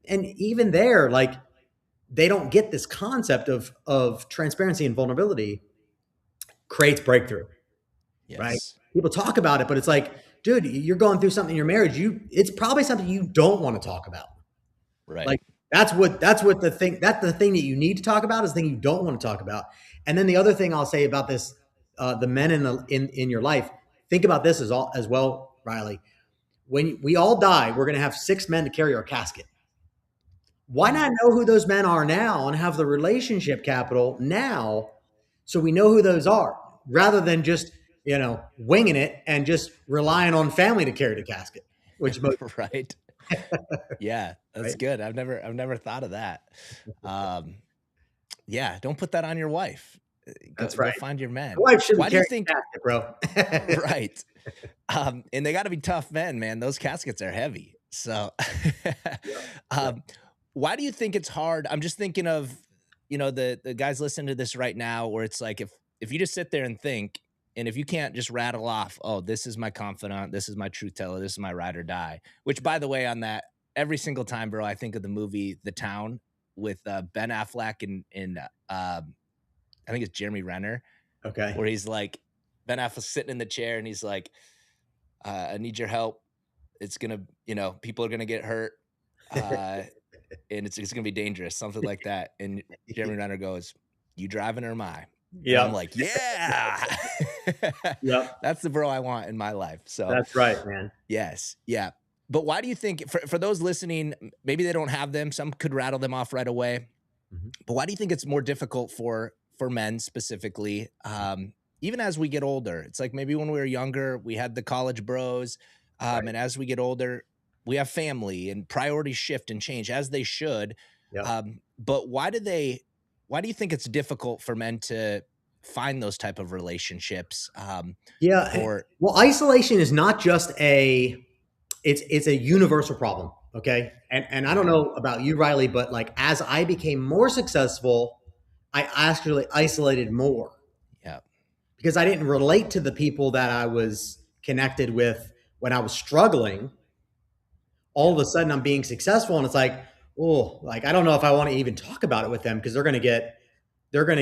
And even there, like, they don't get this concept of transparency and vulnerability creates breakthrough. Right? Yes. People talk about it, but it's like, dude, you're going through something in your marriage. It's probably something you don't want to talk about. Right. Like, that's the thing that you need to talk about, is the thing you don't want to talk about. And then the other thing I'll say about this, the men in your life, think about this as well, Riley. When we all die, we're going to have 6 men to carry our casket. Why not know who those men are now and have the relationship capital now, so we know who those are, rather than just, winging it and just relying on family to carry the casket, which most, Right. Yeah, that's right? good. I've never thought of that. Yeah, don't put that on your wife. Go That's go right. find your men. Your wife shouldn't Why do you carry the think casket, bro. right. And they got to be tough men, man. Those caskets are heavy. So, Yeah. Yeah. um, why do you think it's hard? I'm just thinking of, the guys listening to this right now, where it's like, if you just sit there and think, And if you can't just rattle off, oh, this is my confidant, this is my truth teller, this is my ride or die, which by the way, on that, every single time, bro, I think of the movie The Town with Ben Affleck and I think it's Jeremy Renner, Okay. where he's like, Ben Affleck's sitting in the chair and he's like, I need your help. It's gonna, people are gonna get hurt. Uh, and it's gonna be dangerous, something like that. And Jeremy Renner goes, "You driving or am I?" And I'm Yep. like, "Yeah, Yep. that's the bro I want in my life." So That's right, man. yes, yeah. But why do you think for those listening, maybe they don't have them, some could rattle them off right away. Mhm. But why do you think it's more difficult for men specifically? Even as we get older, it's like maybe when we were younger, we had the college bros, Right. and as we get older, we have family and priorities shift and change as they should. Yep. But why do they? Why do you think it's difficult for men to find those type of relationships? Yeah. Or Well, isolation is not just it's a universal problem. Okay. And I don't okay, know about you, Riley, but like as I became more successful, I actually isolated more yeah, because I didn't relate to the people that I was connected with when I was struggling. All yeah, of a sudden I'm being successful and it's like, oh, like I don't know if I want to even talk about it with them because they're going to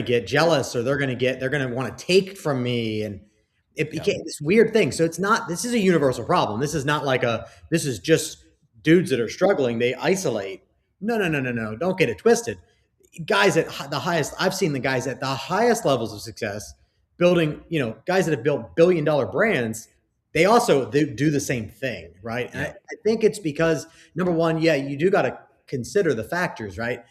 get jealous or they're going to want to take from me and it yeah, became this weird thing. So this is a universal problem. This is not like this is just dudes that are struggling, they isolate. No, no, no, no, no. Don't get it twisted. Guys at the highest, I've seen the guys at the highest levels of success building, guys that have built billion-dollar brands, they do the same thing, right? And I, yeah, I think it's because number one, yeah, you do got to consider the factors, right?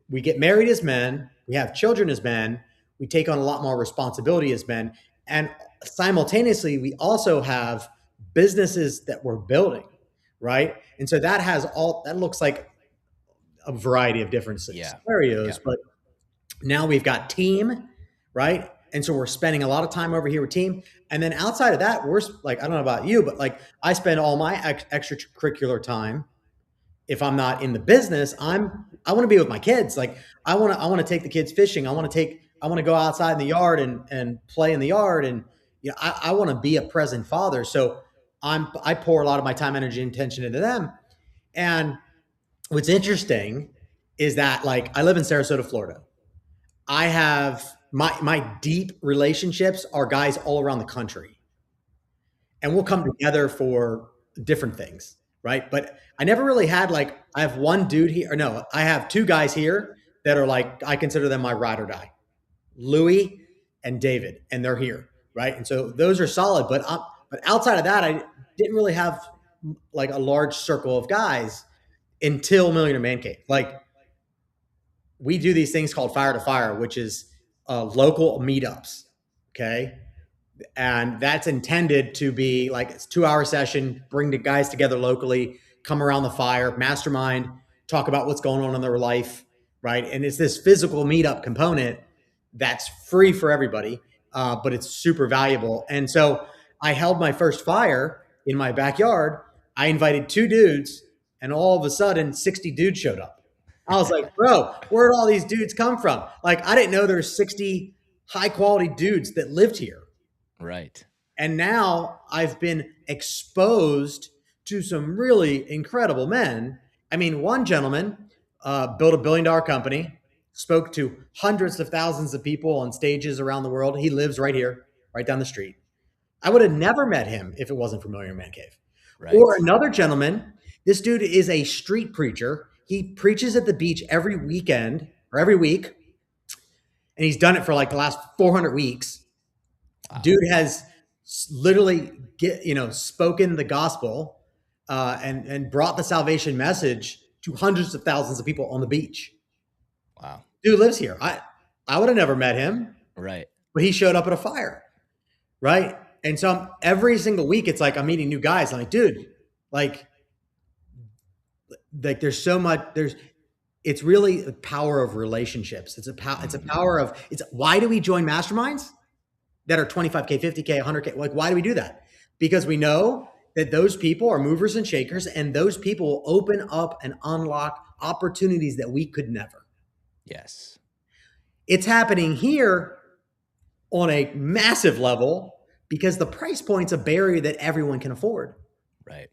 We get married as men, we have children as men, we take on a lot more responsibility as men, and simultaneously, we also have businesses that we're building, right? And so that looks like a variety of different yeah, scenarios, yeah, but now we've got team, right? And so we're spending a lot of time over here with team. And then outside of that, we're like, I don't know about you, but like I spend all my extracurricular time if I'm not in the business, I want to be with my kids. Like I want to take the kids fishing. I want to go outside in the yard and play in the yard. And I want to be a present father. So I pour a lot of my time, energy, and attention into them. And what's interesting is that like I live in Sarasota, Florida. I have my deep relationships are guys all around the country and we'll come together for different things, right? But I never really had like I have one dude here, or no, I have two guys here that are like I consider them my ride or die, Louis and David, and they're here, right? And so those are solid. But outside of that, I didn't really have like a large circle of guys until Millionaire Man Cave. Like we do these things called Fire to Fire, which is local meetups. Okay, and that's intended to be like it's 2 hour session, bring the guys together locally, come around the fire, mastermind, talk about what's going on in their life, right? And it's this physical meetup component that's free for everybody, but it's super valuable. And so I held my first fire in my backyard. I invited two dudes, and all of a sudden 60 dudes showed up. I was like, bro, where'd all these dudes come from? Like I didn't know there's 60 high quality dudes that lived here. right, And now I've been exposed to some really incredible men. I mean, one gentleman built a $1 billion company, spoke to hundreds of thousands of people on stages around the world. He lives right here, right down the street. I would have never met him if it wasn't for Millionaire Man Cave. Or right. another gentleman, this dude is a street preacher. He preaches at the beach every weekend or every week, and he's done it for like the last 400 weeks. Wow, Dude has literally spoken the gospel and brought the salvation message to hundreds of thousands of people on the beach. wow, Dude lives here. I would have never met him, right, but he showed up at a fire, right? And so every single week, it's like I'm meeting new guys. I'm like, dude, like there's so much. It's really the power of relationships. It's a mhm, power of. It's why do we join masterminds that are 25K, 50K, 100K? Like, why do we do that? Because we know that those people are movers and shakers, and those people will open up and unlock opportunities that we could never. yes, It's happening here on a massive level because the price point's a barrier that everyone can afford, Right.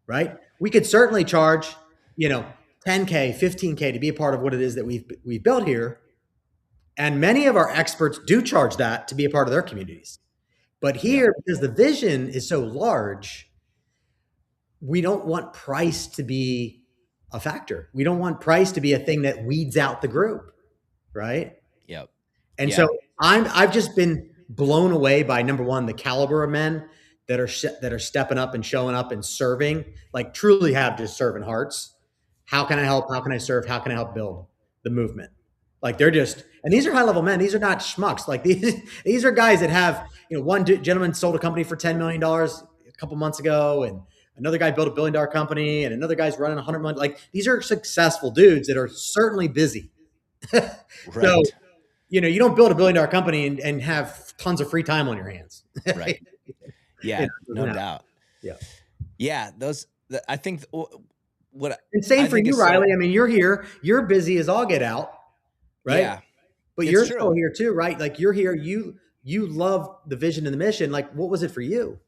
right? We could certainly charge, you know, 10K, 15K to be a part of what it is that we've built here. And many of our experts do charge that to be a part of their communities. But Yep. here, because the vision is so large, we don't want price to be a factor. We don't want price to be a thing that weeds out the group, right? Yep. And so Yeah. I've just been blown away by number one, the caliber of men that are stepping up and showing up and serving, like truly have just serving hearts. How can I help? How can I serve? How can I help build the movement? Like they're just, and these are high level men. These are not schmucks. Like these are guys that have, one gentleman sold a company for $10 million a couple months ago, and another guy built $1 billion company, and another guy's running 100 million. Like these are successful dudes that are certainly busy. So Right. you don't build $1 billion company and have tons of free time on your hands. Right. You Yeah. know, it No doesn't happen. doubt. Yeah. Yeah. I think what And same I for think you, is so, Riley. I mean, you're here, you're busy as all get out, right? yeah, But it's you're still true. here too, right? Like you're here, you love the vision and the mission. Like what was it for you?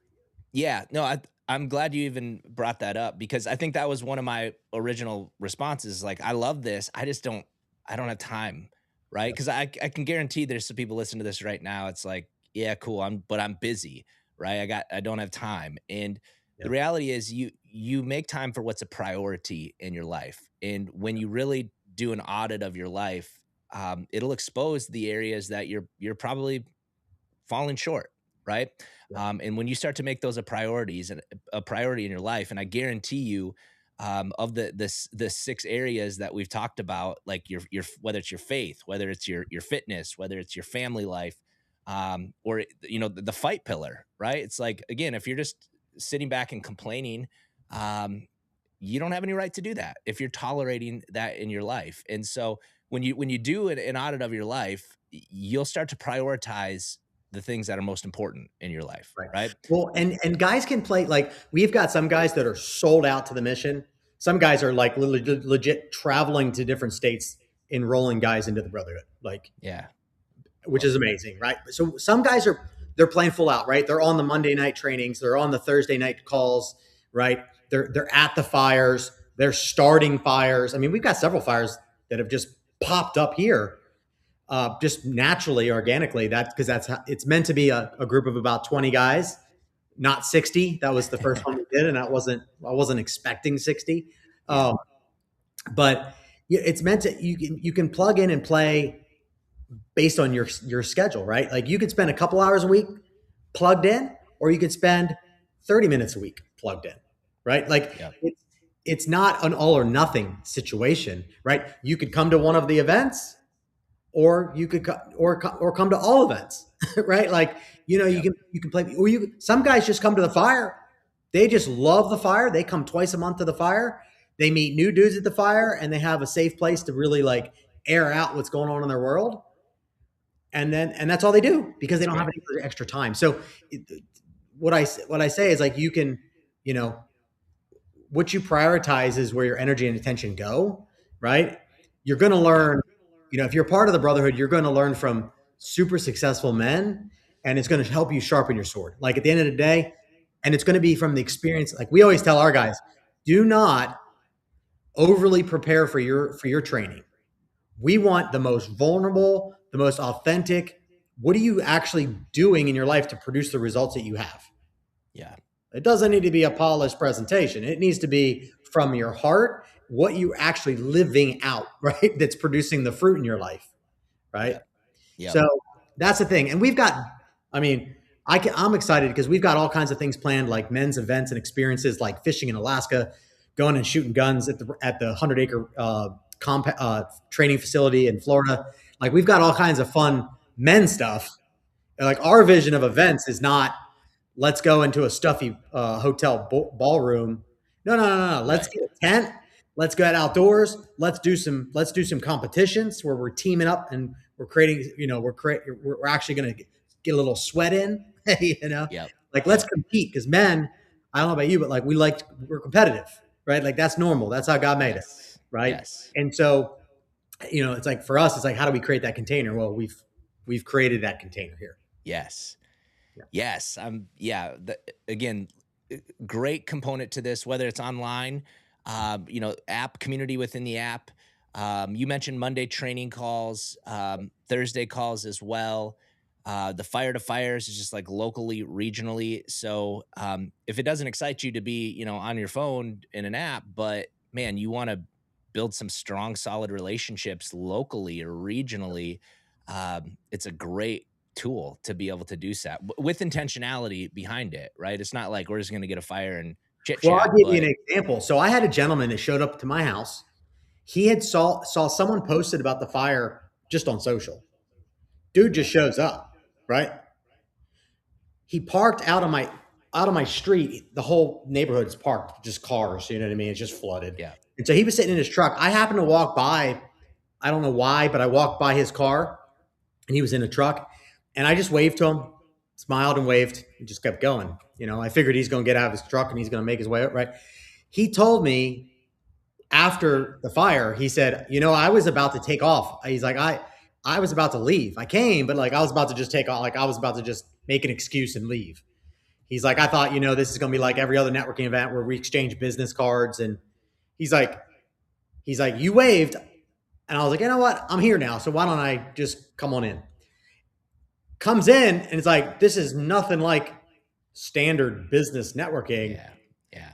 Yeah, no, I'm glad you even brought that up because I think that was one of my original responses. Like, I love this. I don't have time, right? Because I can guarantee there's some people listening to this right now. It's like, yeah, cool. But I'm busy, right? I don't have time. And the Yeah. reality is you make time for what's a priority in your life. And when you really do an audit of your life, it'll expose the areas that you're probably falling short, right? Yeah. And when you start to make those a priority in your life, and I guarantee you, of the six areas that we've talked about, like your whether it's your faith, whether it's your fitness, whether it's your family life, or the fight pillar, right? It's like again, if you're just sitting back and complaining, um, you don't have any right to do that if you're tolerating that in your life. And so when you do an audit of your life, you'll start to prioritize the things that are most important in your life, Right. right? Well, and guys can play, like we've got some guys that are sold out to the mission. Some guys are like legit traveling to different states, enrolling guys into the brotherhood. Like Yeah. which Well, is amazing, right? So some guys they're playing full out, right? They're on the Monday night trainings, they're on the Thursday night calls, right? They're at the fires, they're starting fires. I mean, we've got several fires that have just popped up here, just naturally, organically. That's because that's how it's meant to be a group of about 20 guys, not 60. That was the first one we did, and I wasn't expecting 60. yeah. Um, but it's meant to you can plug in and play based on your schedule, right? Like you could spend a couple hours a week plugged in, or you could spend 30 minutes a week plugged in, right? Like Yep. it's not an all or nothing situation, right? You could come to one of the events, or you could or come to all events, right? Like Yep. you can play, or some guys just come to the fire. They just love the fire. They come twice a month to the fire. They meet new dudes at the fire, and they have a safe place to really like air out what's going on in their world, and that's all they do because they That's don't have great. any extra time. So what I say is like you can, you know, what you prioritize is where your energy and attention go, right? You're going to Yep. learn, if you're part of the brotherhood, you're going to learn from super successful men, and it's going to help you sharpen your sword. Like at the end of the day, and it's going to be from the experience. Like we always tell our guys, do not overly prepare for your training. We want the most vulnerable, the most authentic. What are you actually doing in your life to produce the results that you have? Yeah. It doesn't need to be a polished presentation. It needs to be from your heart, what you actually living out, right? That's producing the fruit in your life, right? Yep. Yep. So that's the thing. And we've got, I mean, I'm excited because we've got all kinds of things planned, like men's events and experiences, like fishing in Alaska, going and shooting guns at the 100-acre training facility in Florida. Like we've got all kinds of fun men stuff. And like our vision of events is not let's go into a stuffy hotel ballroom. No, no, no, no. Let's Right. get a tent. Let's go out outdoors. Let's do some competitions where we're teaming up and we're creating. We're actually going to get a little sweat in. Yep. Like let's Yep. compete because men. I don't know about you, but like we're competitive, right? Like that's normal. That's how God made us, Yes. right? Yes. And so, it's like for us, it's like how do we create that container? Well, we've we've created that container here. Yes. Yeah. Yes. Again, great component to this, whether it's online, app community within the app. You mentioned Monday training calls, Thursday calls as well. The fire to fires is just like locally, regionally. So if it doesn't excite you to be, on your phone in an app, but man, you want to build some strong, solid relationships locally or regionally, it's a great tool to be able to do so with intentionality behind it, right? It's not like we're just going to get a fire and chit Well, chat, I'll give you but an example. So I had a gentleman that showed up to my house. He had saw someone posted about the fire just on social. Dude just shows up, right? He parked out of my street. The whole neighborhood is parked, just cars. You know what I mean? It's just flooded. yeah, And so he was sitting in his truck. I happened to walk by. I don't know why, but I walked by his car, and he was in a truck, and I just waved to him, smiled and waved, and just kept going. I figured he's going to get out of his truck and he's going to make his way up. Right? He told me after the fire, he said, I was about to take off. He's like, I was about to leave. I came, but like I was about to just take off. Like I was about to just make an excuse and leave. He's like, I thought, this is going to be like every other networking event where we exchange business cards. And he's like, you waved. And I was like, you know what? I'm here now. So why don't I just come on in? Comes in and it's like, this is nothing like standard business networking. yeah, yeah,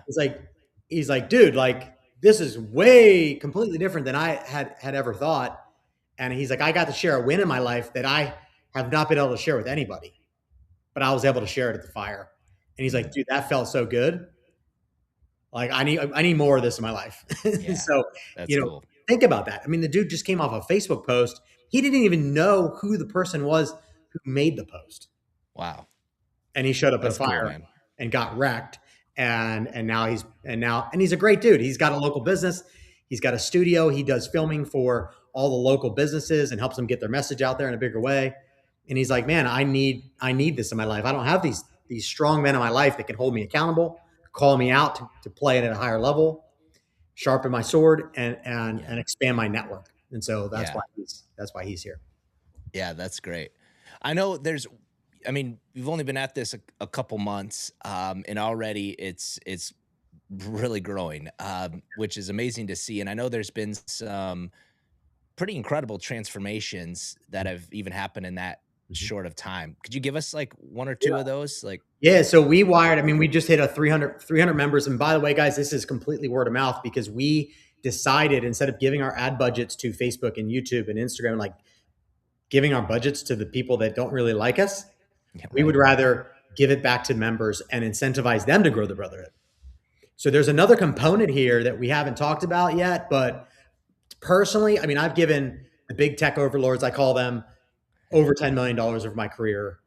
He's like, dude, like this is way completely different than I had ever thought. And he's like, I got to share a win in my life that I have not been able to share with anybody, but I was able to share it at the fire. And he's like, dude, that felt so good. Like I need more of this in my life. yeah. So, That's cool. think about that. I mean, the dude just came off a Facebook post. He didn't even know who the person was who made the post. Wow, And he showed up at a that's cool, fire man. and got wrecked. And now he's a great dude. He's got a local business. He's got a studio. He does filming for all the local businesses and helps them get their message out there in a bigger way. And he's like, man, I need this in my life. I don't have these strong men in my life that can hold me accountable, call me out to play it at a higher level, sharpen my sword, and expand my network. And so that's Yeah, why he's here. yeah, that's great. I know we've only been at this a couple months, and already it's really growing, which is amazing to see. And I know there's been some pretty incredible transformations that have even happened in that Mhm. short of time. Could you give us like one or two of those? Like, Yeah, so we just hit a 300 members. And by the way, guys, this is completely word of mouth because we decided instead of giving our ad budgets to Facebook and YouTube and Instagram, like giving our budgets to the people that don't really like us, yeah, we would right? rather give it back to members and incentivize them to grow the brotherhood. So there's another component here that we haven't talked about yet, but personally, I mean, I've given the big tech overlords, I call them, over $10 million over my career,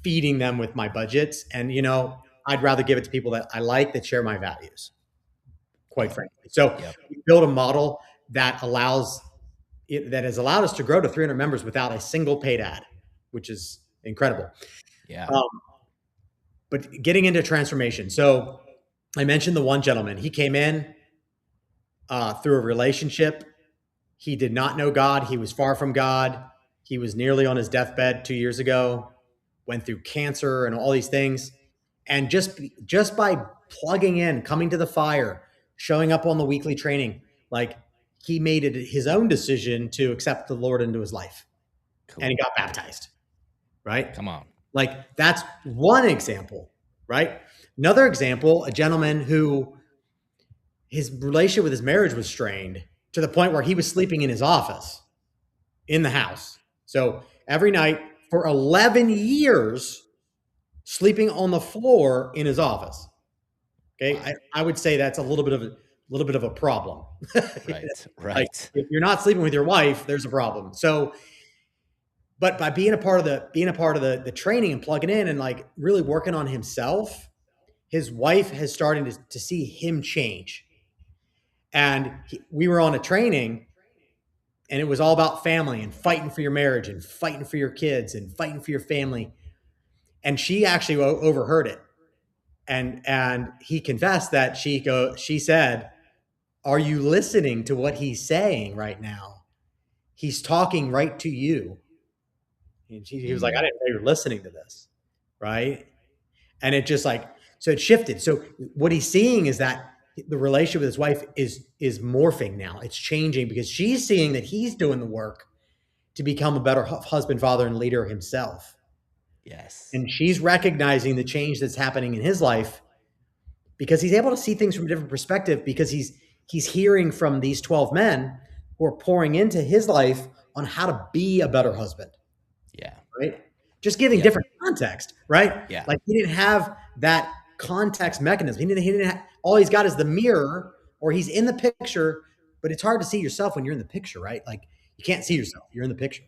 feeding them with my budgets. And, I'd rather give it to people that I like, that share my values, quite Yep, frankly. So yep, we built a model that that has allowed us to grow to 300 members without a single paid ad, which is incredible. yeah, Um, but getting into transformation. So I mentioned the one gentleman. He came in through a relationship. He did not know God. He was far from God. He was nearly on his deathbed 2 years ago, went through cancer and all these things. And just by plugging in, coming to the fire, showing up on the weekly training, like he made it his own decision to accept the Lord into his life. And he cool. got baptized, right? Come on. Like that's one example, right? Another example, a gentleman who his relationship with his marriage was strained to the point where he was sleeping in his office in the house. So every night for 11 years, sleeping on the floor in his office. Okay. Wow. I would say that's a little bit of a problem. Right, Like right. if you're not sleeping with your wife, there's a problem. So, but by being a part of the training and plugging in and like really working on himself, his wife has started to see him change. And we were on a training and it was all about family and fighting for your marriage and fighting for your kids and fighting for your family. And she actually overheard it. And he confessed that she said, "Are you listening to what he's saying right now? He's talking right to you." And he was like, I didn't know you were listening to this. Right. And it just like, so it shifted. So what he's seeing is that the relationship with his wife is morphing now. It's changing because she's seeing that he's doing the work to become a better husband, father, and leader himself. Yes. And she's recognizing the change that's happening in his life because he's able to see things from a different perspective because he's hearing from these 12 men who are pouring into his life on how to be a better husband. Yeah. Right. Just giving different context, right? Yeah. Like he didn't have that context mechanism. He didn't have, all he's got is the mirror or he's in the picture, but it's hard to see yourself when you're in the picture, right? Like you can't see yourself. You're in the picture,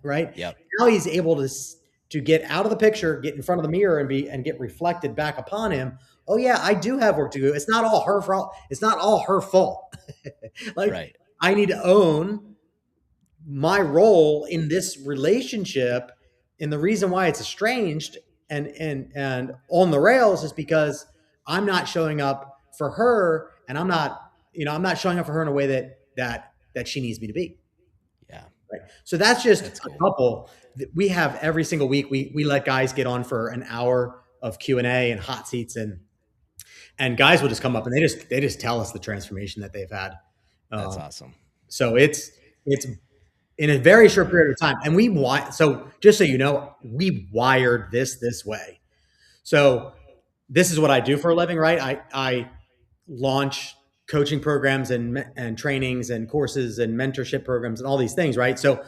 right? Yep. Now he's able to get out of the picture, get in front of the mirror and get reflected back upon him. Oh yeah, I do have work to do. It's not all her fault. It's not all her fault. Like Right. I need to own my role in this relationship. And the reason why it's estranged and on the rails is because I'm not showing up for her and I'm not showing up for her in a way that she needs me to be. Yeah. Right. So that's just That's cool. a couple that we have every single week. We let guys get on for an hour of Q&A and hot seats and guys will just come up and they just tell us the transformation that they've had. That's awesome. So it's in a very short period of time. And so just so you know, we wired this way. So this is what I do for a living, right? I launch coaching programs and trainings and courses and mentorship programs and all these things, right? So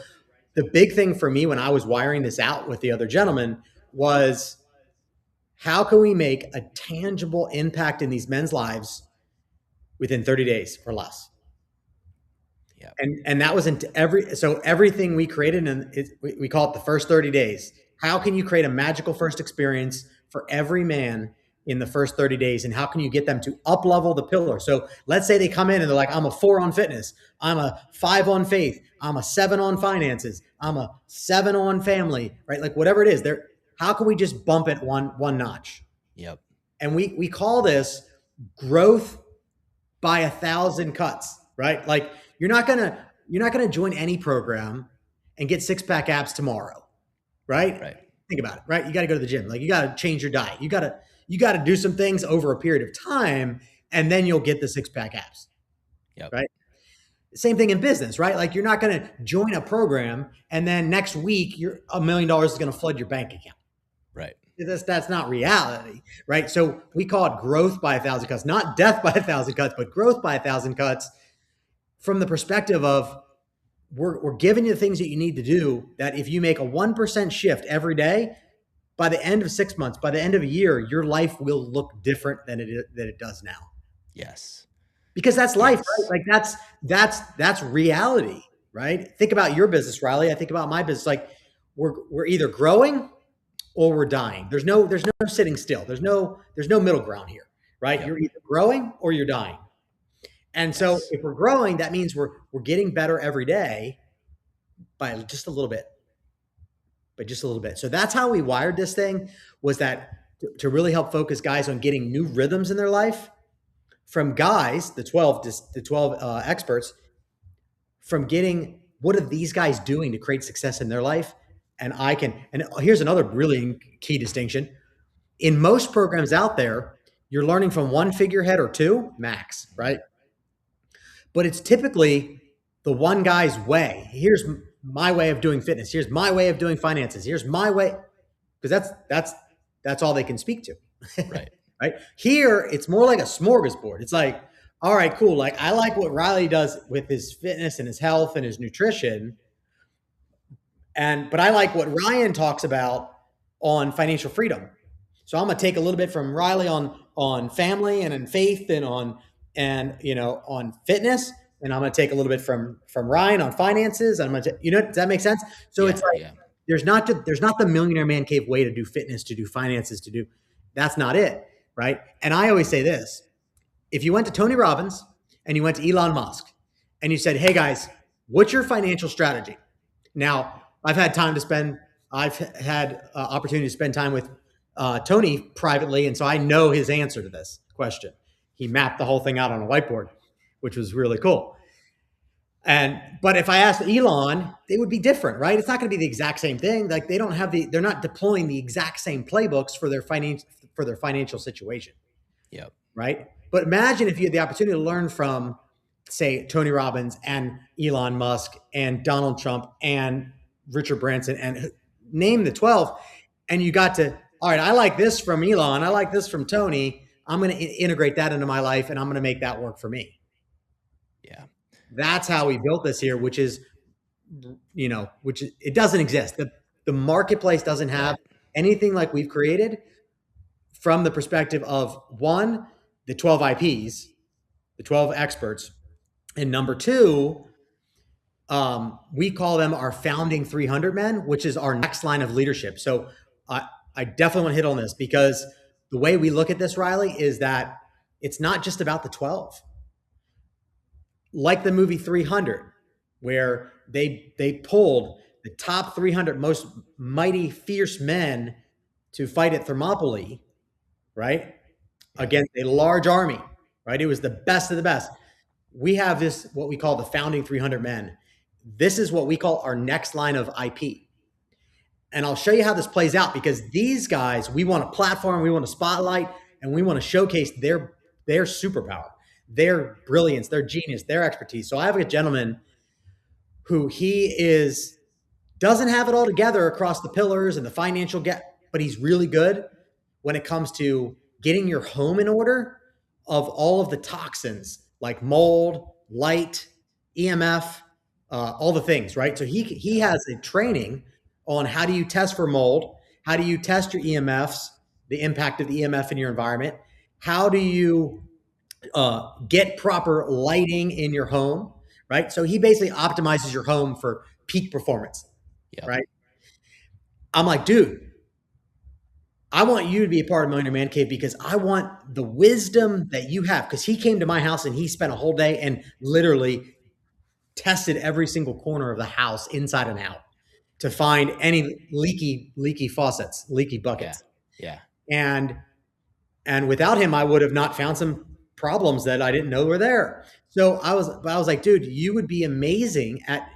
the big thing for me when I was wiring this out with the other gentleman was how can we make a tangible impact in these men's lives within 30 days or less? Yeah. And that was into everything we created, and we call it the first 30 days. How can you create a magical first experience for every man in the first 30 days? And how can you get them to up level the pillar? So let's say they come in and they're like, I'm a 4 on fitness. I'm a 5 on faith. I'm a 7 on finances. I'm a 7 on family, right? Like whatever it is there. How can we just bump it one notch? Yep. And we call this growth by 1,000 cuts, right? Like you're not gonna join any program and get 6-pack abs tomorrow, right? Right. Think about it, right? You got to go to the gym, like you got to change your diet, you got to do some things over a period of time, and then you'll get the 6-pack abs. Yep. Right. Same thing in business, right? Like you're not going to join a program and then next week $1 million is going to flood your bank account. Right. That's not reality, right? So we call it growth by 1,000 cuts, not death by 1,000 cuts, but growth by 1,000 cuts from the perspective of we're giving you the things that you need to do that if you make a 1% shift every day, by the end of 6 months, by the end of a year, your life will look different than it does now. Yes. Because that's life, right? Like that's reality, right? Think about your business, Riley. I think about my business. Like we're either growing or we're dying. There's no sitting still. There's no middle ground here, right? Yep. You're either growing or you're dying. And so if we're growing, that means we're getting better every day by just a little bit. But just a little bit. So that's how we wired this thing, was that to really help focus guys on getting new rhythms in their life from guys, the 12 experts, from getting what are these guys doing to create success in their life. And here's another really key distinction. In most programs out there, you're learning from one figurehead or two max, right? But it's typically the one guy's way. Here's my way of doing fitness. Here's my way of doing finances. Here's my way, because that's all they can speak to. Right. Right. Here, it's more like a smorgasbord. It's like, all right, cool. Like I like what Riley does with his fitness and his health and his nutrition. But I like what Ryan talks about on financial freedom. So I'm going to take a little bit from Riley on family and in faith and on fitness. And I'm going to take a little bit from Ryan on finances. And I'm going to, does that make sense? So it's like, there's not the millionaire man cave way to do fitness, to do finances, that's not it. Right. And I always say this, if you went to Tony Robbins and you went to Elon Musk and you said, hey guys, what's your financial strategy? Now I've had opportunity to spend time with Tony privately. And so I know his answer to this question. He mapped the whole thing out on a whiteboard, which was really cool. But if I asked Elon, they would be different, right? It's not going to be the exact same thing. Like they're not deploying the exact same playbooks for their financial situation, Yep. right? But imagine if you had the opportunity to learn from, say, Tony Robbins and Elon Musk and Donald Trump and Richard Branson and name the 12, and you got to, all right, I like this from Elon, I like this from Tony. I'm going to integrate that into my life, and I'm going to make that work for me. Yeah. That's how we built this here, which is, it doesn't exist. The marketplace doesn't have Right. anything like we've created from the perspective of one, the 12 IPs, the 12 experts, and number two, we call them our founding 300 men, which is our next line of leadership. So I definitely want to hit on this because the way we look at this, Riley, is that it's not just about the 12. Like the movie 300, where they pulled the top 300 most mighty, fierce men to fight at Thermopylae, right? Yeah. Against a large army, right? It was the best of the best. We have this, what we call the founding 300 men. This is what we call our next line of IP. And I'll show you how this plays out because these guys, we want to platform, we want to spotlight, and we want to showcase their superpower, their brilliance, their genius, their expertise. So I have a gentleman who doesn't have it all together across the pillars and the financial but he's really good when it comes to getting your home in order of all of the toxins like mold, light, EMF, all the things, right? So he has a training on how do you test for mold, how do you test your EMFs, the impact of the EMF in your environment, how do you get proper lighting in your home, right? So he basically optimizes your home for peak performance, Yep. right? I'm like, dude, I want you to be a part of Millionaire Man Cave because I want the wisdom that you have. Because he came to my house and he spent a whole day and literally tested every single corner of the house inside and out to find any leaky faucets, leaky buckets. Yeah. And without him, I would have not found some problems that I didn't know were there. So I was like, dude, you would be amazing at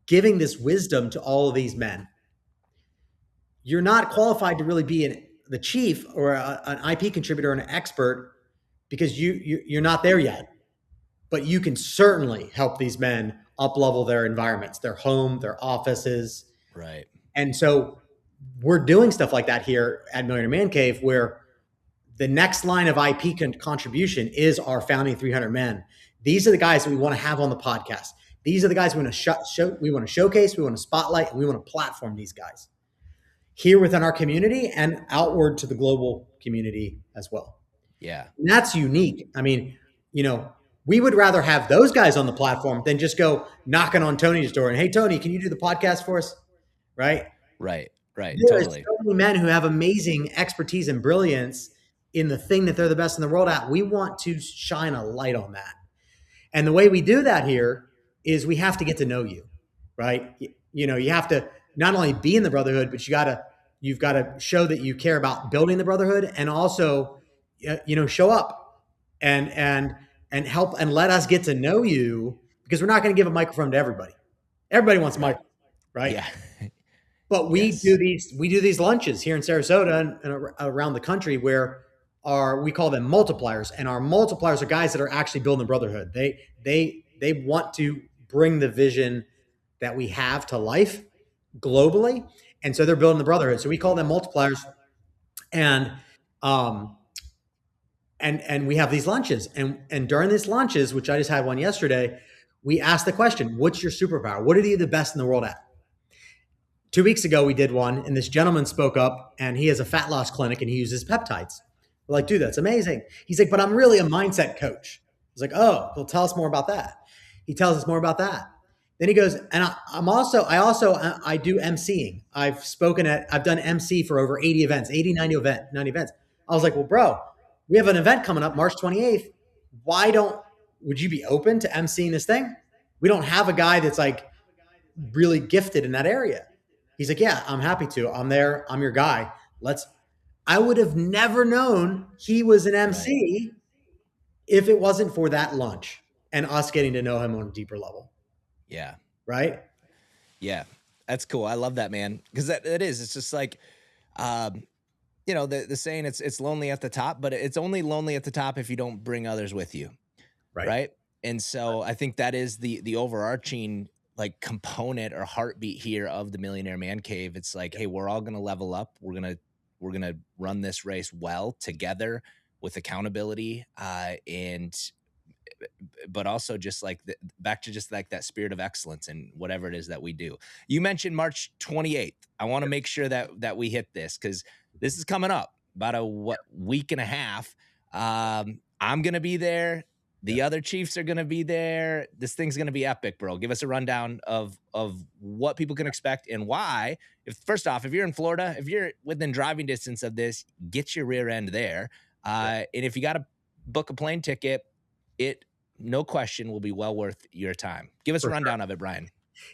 giving this wisdom to all of these men. You're not qualified to really be the chief or an IP contributor or an expert because you're not there yet. But you can certainly help these men up level their environments, their home, their offices. Right. And so we're doing stuff like that here at Millionaire Man Cave, where the next line of IP contribution is our founding 300 men. These are the guys that we want to have on the podcast. These are the guys we want to we want to showcase, we want to spotlight, and we want to platform these guys here within our community and outward to the global community as well. Yeah. And that's unique. I mean, we would rather have those guys on the platform than just go knocking on Tony's door and, hey, Tony, can you do the podcast for us? Right? Right. Totally. So many men who have amazing expertise and brilliance in the thing that they're the best in the world at. We want to shine a light on that. And the way we do that here is we have to get to know you, right? You have to not only be in the brotherhood, but you've got to show that you care about building the brotherhood and also, show up and help and let us get to know you because we're not going to give a microphone to everybody. Everybody wants a microphone, right? Yeah. But we do these lunches here in Sarasota and around the country where we call them multipliers, and our multipliers are guys that are actually building the brotherhood. They want to bring the vision that we have to life globally, and so they're building the brotherhood. So we call them multipliers, and we have these lunches, and during these lunches, which I just had one yesterday, we asked the question, "What's your superpower? What are you the best in the world at?" 2 weeks ago, we did one, and this gentleman spoke up, and he has a fat loss clinic, and he uses peptides. We're like, dude, that's amazing. He's like, but I'm really a mindset coach. I was like, oh, well, tell us more about that. He tells us more about that. Then he goes, and I do MCing. I've done MC for over 80 events, 90 events. I was like, well, bro, we have an event coming up March 28th. Would you be open to MCing this thing? We don't have a guy that's like really gifted in that area. He's like, yeah, I'm happy to. I'm there. I'm your guy. I would have never known he was an MC if it wasn't for that lunch and us getting to know him on a deeper level. Yeah. right? Yeah. That's cool. I love that, man. Because that is. It's just like, um, you know, the saying, it's lonely at the top, but it's only lonely at the top if you don't bring others with you, Right. right? And so I think that is the overarching like component or heartbeat here of the Millionaire Man Cave. It's like, hey, we're all gonna level up. We're gonna run this race well together with accountability, and but also just like back to just like that spirit of excellence in whatever it is that we do. You mentioned March 28th. I want to make sure that we hit this because this is coming up about a week and a half. I'm gonna be there. The Yep. other Chiefs are gonna be there. This thing's gonna be epic, bro. Give us a rundown of what people can expect and why. If first off, if you're in Florida, if you're within driving distance of this, get your rear end there. Yep. And if you got to book a plane ticket, it no question will be well worth your time. Give us a For sure. rundown of it, Brian.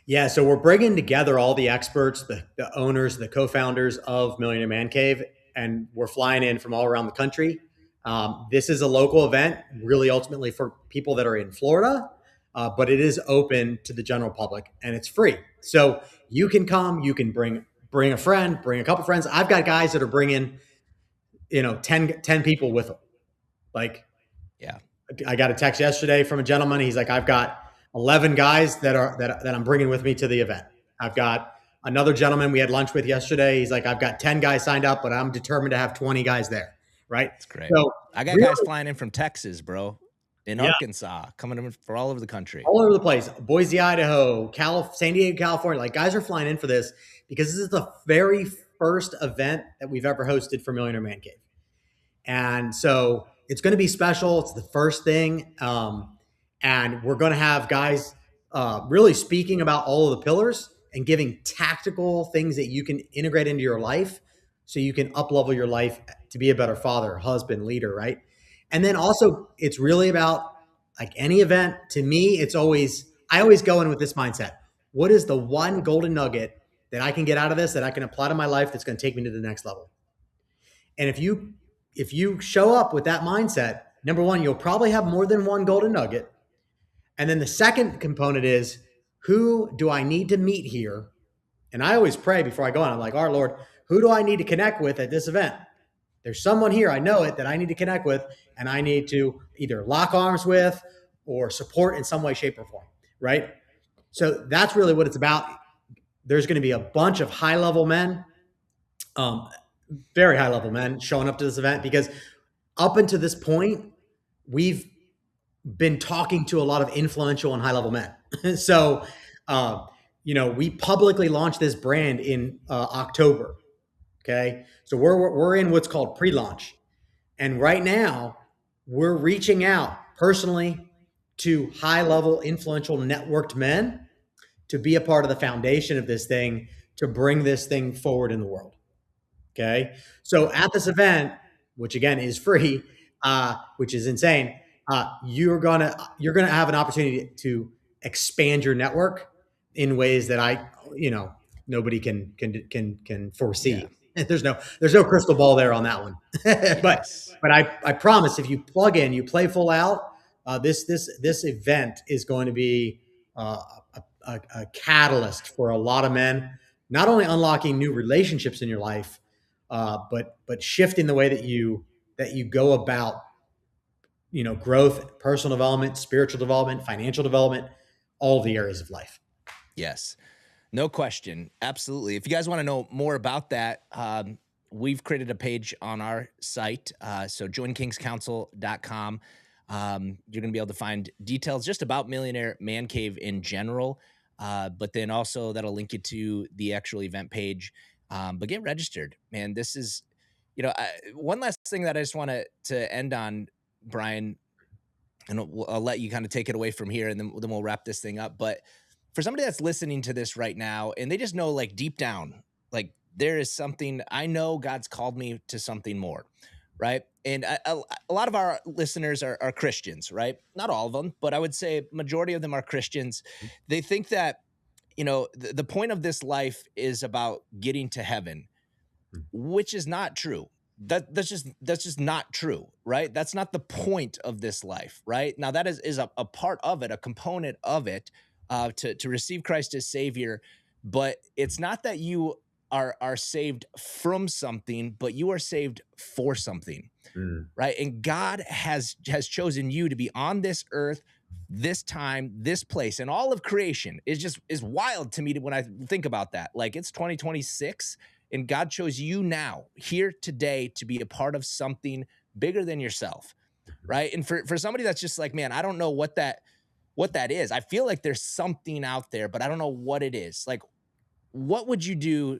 Yeah, so we're bringing together all the experts, the owners, the co-founders of Millionaire Man Cave, and we're flying in from all around the country. This is a local event, really ultimately for people that are in Florida, but it is open to the general public and it's free. So you can come, you can bring a friend, bring a couple friends. I've got guys that are bringing, 10 people with them. Like, Yeah, I got a text yesterday from a gentleman. He's like, I've got 11 guys that I'm bringing with me to the event. I've got another gentleman we had lunch with yesterday. He's like, I've got 10 guys signed up, but I'm determined to have 20 guys there. Right. it's great. So I got guys really, flying in from Texas, bro, in yeah, Arkansas, coming in for all over the country. all over the place. Boise, Idaho, San Diego, California. Like, guys are flying in for this because this is the very first event that we've ever hosted for Millionaire Man Cave. And so it's going to be special. It's the first thing. And we're going to have guys really speaking about all of the pillars and giving tactical things that you can integrate into your life so you can up level your life to be a better father, husband, leader, right? And then also, it's really about, like any event, to me, I always go in with this mindset. What is the one golden nugget that I can get out of this that I can apply to my life that's going to take me to the next level? And if you show up with that mindset, number one, you'll probably have more than one golden nugget. And then the second component is, who do I need to meet here? And I always pray before I go on. I'm like, our Lord, who do I need to connect with at this event? There's someone here, I know it, that I need to connect with, and I need to either lock arms with or support in some way, shape, or form, right? So that's really what it's about. There's going to be a bunch of high level men, um, very high level men showing up to this event because up until this point, we've been talking to a lot of influential and high level men. So, we publicly launched this brand in October. Okay. So we're in what's called pre launch. And right now, we're reaching out personally to high level, influential, networked men to be a part of the foundation of this thing, to bring this thing forward in the world. Okay. So at this event, which again is free, which is insane, you're gonna have an opportunity to expand your network in ways that nobody can Yeah. foresee. There's no crystal ball there on that one. but Yes. but I promise, if you plug in, you play full out, this event is going to be a catalyst for a lot of men, not only unlocking new relationships in your life, but shifting the way that you go about growth, personal development, spiritual development, financial development, all the areas of life. Yes. No question. Absolutely. If you guys want to know more about that, we've created a page on our site. So joinkingscouncil.com. You're going to be able to find details just about Millionaire Man Cave in general. But then also that'll link you to the actual event page. But get registered, man. This is, one last thing that I just want to end on, Brian, and I'll let you kind of take it away from here, and then we'll wrap this thing up. But for somebody that's listening to this right now, and they just know, like, deep down, like, there is something, I know God's called me to something more, right? And a lot of our listeners are Christians, right? Not all of them, but I would say majority of them are Christians. They think that, the point of this life is about getting to heaven, which is not true. That's just not true, right? That's not the point of this life, right? Now that is a part of it, a component of it, to receive Christ as Savior. But it's not that you are saved from something, but you are saved for something, Mm. right? And God has chosen you to be on this earth, this time, this place, and all of creation is wild to me when I think about that. Like, it's 2026, and God chose you now, here today, to be a part of something bigger than yourself, right? And for somebody that's just like, man, I don't know what that is. I feel like there's something out there, but I don't know what it is. Like, what would you do?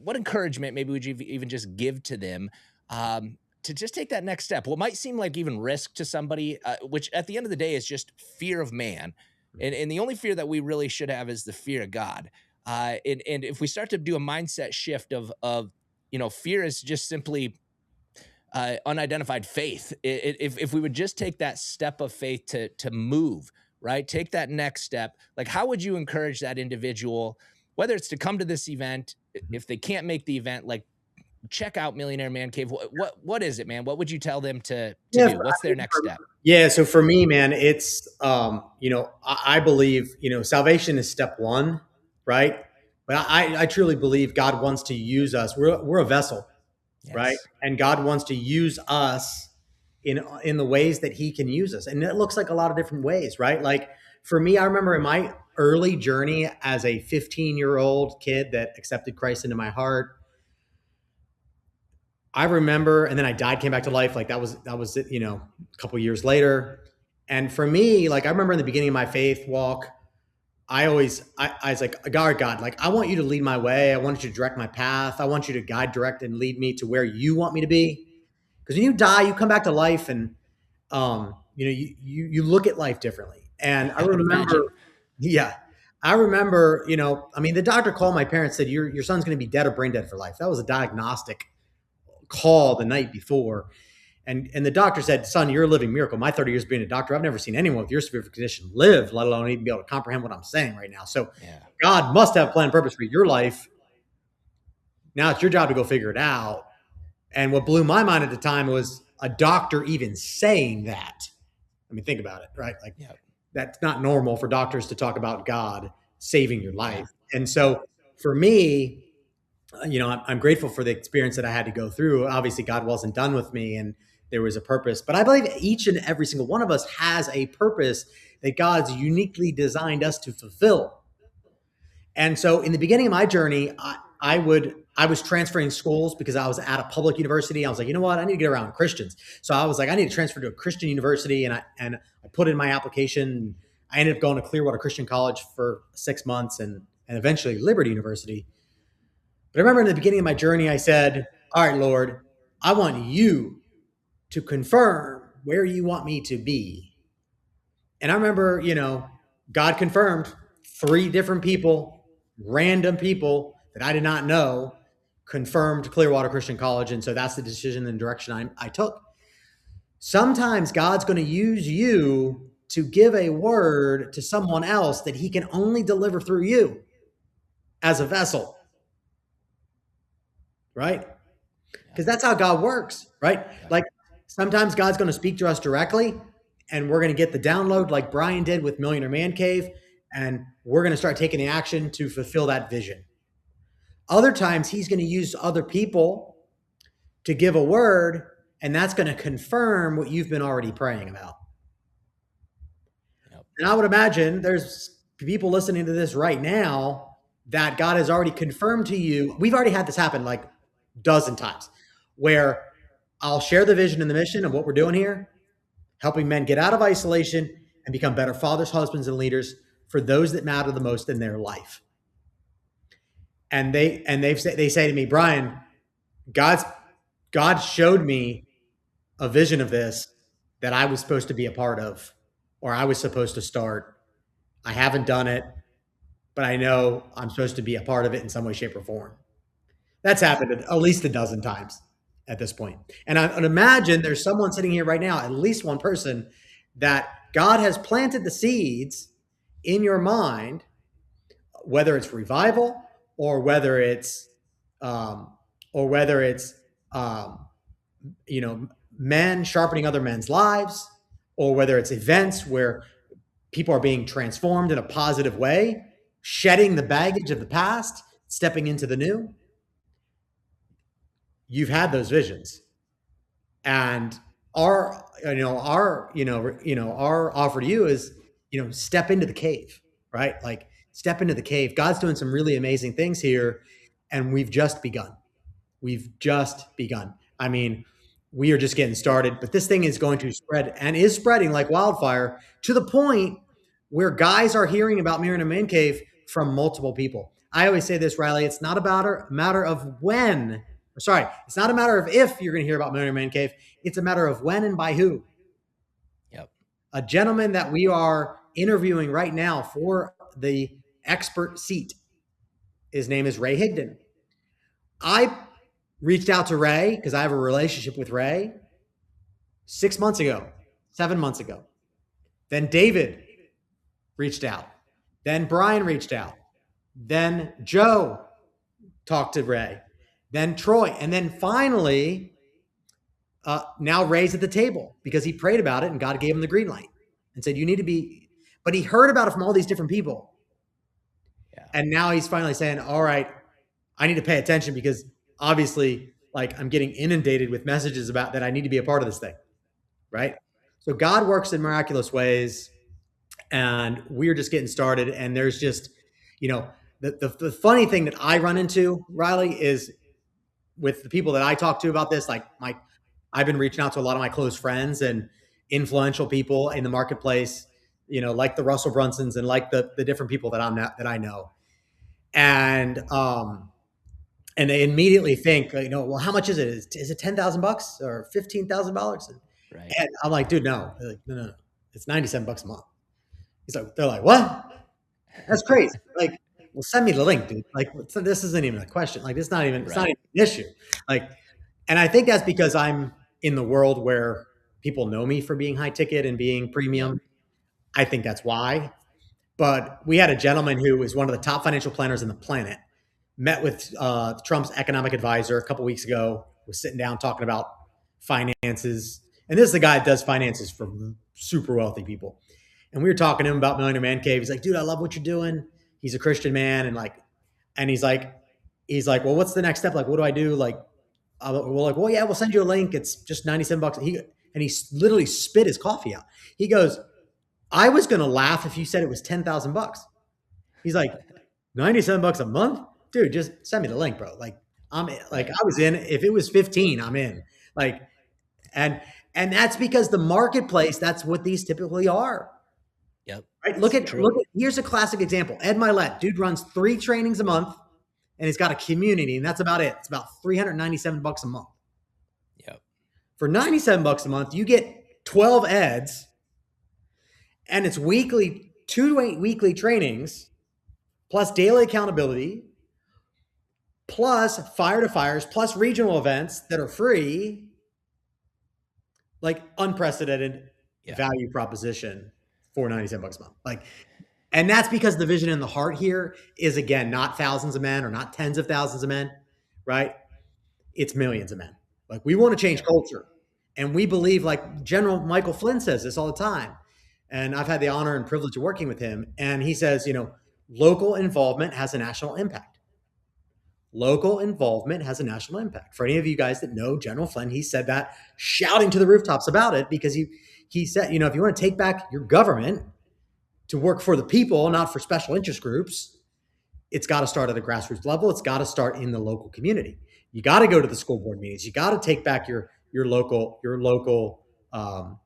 What encouragement maybe would you even just give to them, to just take that next step? What might seem like even risk to somebody, which at the end of the day is just fear of man. And the only fear that we really should have is the fear of God. And if we start to do a mindset shift of, fear is just simply unidentified faith. If we would just take that step of faith to move, right, take that next step, like, how would you encourage that individual, whether it's to come to this event, if they can't make the event, like, check out Millionaire Man Cave? What is it, man? What would you tell them to Yeah, do? What's their next step? yeah. So for me, man, it's I believe salvation is step one, right? But I truly believe God wants to use us. We're a vessel, right? Yes. And God wants to use us in the ways that He can use us, and it looks like a lot of different ways, right? Like for me, I remember in my early journey as a 15-year-old kid that accepted Christ into my heart. I remember, and then I died, came back to life. Like that was it, a couple years later. And for me, like I remember in the beginning of my faith walk, I was like, God, like I want you to lead my way. I want you to direct my path. I want you to guide, direct, and lead me to where you want me to be. Because when you die, you come back to life, and you look at life differently. And I I would remember, imagine. yeah, I remember, I mean, the doctor called my parents, said your son's going to be dead or brain dead for life. That was a diagnostic call the night before. And the doctor said, son, you're a living miracle. My 30 years being a doctor, I've never seen anyone with your severe condition live, let alone even be able to comprehend what I'm saying right now. So Yeah. God must have a plan and purpose for your life. Now it's your job to go figure it out. And what blew my mind at the time was a doctor even saying that. I mean, think about it, right? Like Yeah. that's not normal for doctors to talk about God saving your Yeah. life. And so for me, I'm grateful for the experience that I had to go through. Obviously, God wasn't done with me, and there was a purpose. But I believe each and every single one of us has a purpose that God's uniquely designed us to fulfill. And so, in the beginning of my journey, I was transferring schools because I was at a public university. I was like, you know what, I need to get around Christians. So I was like, I need to transfer to a Christian university, and I put in my application. I ended up going to Clearwater Christian College for 6 months, and eventually Liberty University. But I remember in the beginning of my journey, I said, all right, Lord, I want you to confirm where you want me to be. And I remember, God confirmed 3 different people, random people that I did not know, confirmed Clearwater Christian College. And so that's the decision and direction I took. Sometimes God's going to use you to give a word to someone else that He can only deliver through you as a vessel, right? Because that's how God works, right? Yeah. Like sometimes God's going to speak to us directly, and we're going to get the download like Brian did with Millionaire Man Cave, and we're going to start taking the action to fulfill that vision. Other times He's going to use other people to give a word, and that's going to confirm what you've been already praying about. Yep. And I would imagine there's people listening to this right now that God has already confirmed to you. We've already had this happen like a dozen times where I'll share the vision and the mission of what we're doing here, helping men get out of isolation and become better fathers, husbands, and leaders for those that matter the most in their life. And they say to me, Brian, God showed me a vision of this that I was supposed to be a part of, or I was supposed to start. I haven't done it, but I know I'm supposed to be a part of it in some way, shape, or form. That's happened at least a dozen times at this point. And I would imagine there's someone sitting here right now, at least one person, that God has planted the seeds in your mind, whether it's revival or whether it's um, or whether it's um, men sharpening other men's lives, or whether it's events where people are being transformed in a positive way, shedding the baggage of the past, stepping into the new. You've had those visions. And our offer to you is, step into the cave, right? Like step into the cave. God's doing some really amazing things here, and we've just begun. We've just begun. I mean, we are just getting started, but this thing is going to spread and is spreading like wildfire to the point where guys are hearing about Mirror in a Man Cave from multiple people. I always say this, Riley, it's not about a matter of when. Sorry, it's not a matter of if you're going to hear about Mirror in a Man Cave. It's a matter of when and by who. Yep. A gentleman that we are interviewing right now for the expert seat, his name is Ray Higdon. I reached out to Ray because I have a relationship with Ray 6 months ago, 7 months ago. Then David reached out. Then Brian reached out. Then Joe talked to Ray. Then Troy. And then finally, now Ray's at the table because he prayed about it and God gave him the green light and said, you need to be, but he heard about it from all these different people. Yeah. And now he's finally saying, all right, I need to pay attention because obviously, like, I'm getting inundated with messages about that I need to be a part of this thing, right? So God works in miraculous ways, and we're just getting started. And there's just, the funny thing that I run into, Riley, is with the people that I talk to about this, like I've been reaching out to a lot of my close friends and influential people in the marketplace, like the Russell Brunsons and like the different people that I know. And they immediately think, well, how much is it? Is it $10,000 or $15,000? Right. And I'm like, dude, no. They're like, no. It's $97 a month. They're like, what? That's crazy. Like, well, send me the link, dude. Like, this isn't even a question. Like, it's not even an issue. Like, and I think that's because I'm in the world where people know me for being high ticket and being premium. I think that's why. But we had a gentleman who was one of the top financial planners on the planet, met with Trump's economic advisor a couple weeks ago, was sitting down talking about finances. And this is the guy that does finances for super wealthy people. And we were talking to him about Millionaire Man Cave. He's like, dude, I love what you're doing. He's a Christian man. And he's like, well, what's the next step? Like, what do I do? Like, we're like, well, yeah, we'll send you a link. It's just $97. And he literally spit his coffee out. He goes, I was going to laugh if you said it was $10,000. He's like, $97 a month? Dude, just send me the link, bro. Like, I'm in. Like, I was in. If it was 15, I'm in. Like, and that's because the marketplace, that's what these typically are. Yep. Right? Look at, here's a classic example. Ed Milet, dude runs 3 trainings a month and he's got a community, and that's about it. It's about $397 a month. Yep. For $97 a month, you get 12 eds, and it's weekly, 2 weekly trainings, plus daily accountability, plus fire to fires, plus regional events that are free. Like, unprecedented value proposition for $97 a month. Like, and that's because the vision in the heart here is, again, not thousands of men or not tens of thousands of men, right? It's millions of men. Like, we want to change culture. And we believe, like General Michael Flynn says this all the time. And I've had the honor and privilege of working with him. And he says, local involvement has a national impact. Local involvement has a national impact. For any of you guys that know General Flynn, he said that, shouting to the rooftops about it, because he said, if you want to take back your government to work for the people, not for special interest groups, it's got to start at a grassroots level. It's got to start in the local community. You got to go to the school board meetings. You got to take back your local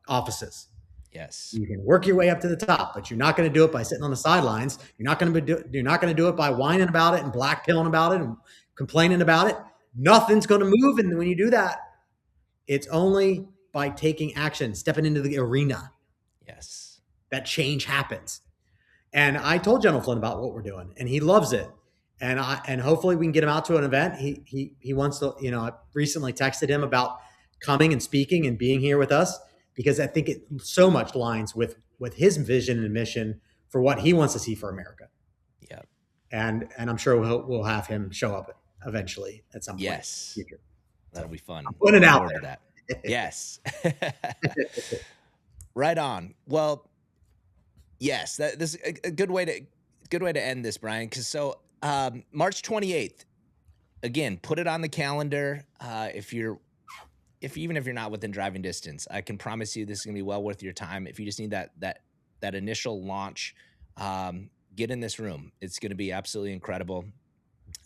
offices. Yes. You can work your way up to the top, but you're not going to do it by sitting on the sidelines. You're not going to do it by whining about it and blackpilling about it and complaining about it. Nothing's going to move. And when you do that, it's only by taking action, stepping into the arena. Yes. That change happens. And I told General Flynn about what we're doing, and he loves it. And hopefully we can get him out to an event. He wants to, I recently texted him about coming and speaking and being here with us, because I think it so much aligns with his vision and mission for what he wants to see for America. Yeah. And I'm sure we'll have him show up eventually at some point. Yes. In the future. That'll be fun. I'm putting it out there. That. Yes. Right on. Well, Yes, this is a good way to end this, Brian. Because so March 28th, again, put it on the calendar. If even if you're not within driving distance, I can promise you this is gonna be well worth your time. If you just need that initial launch, get in this room. It's gonna be absolutely incredible.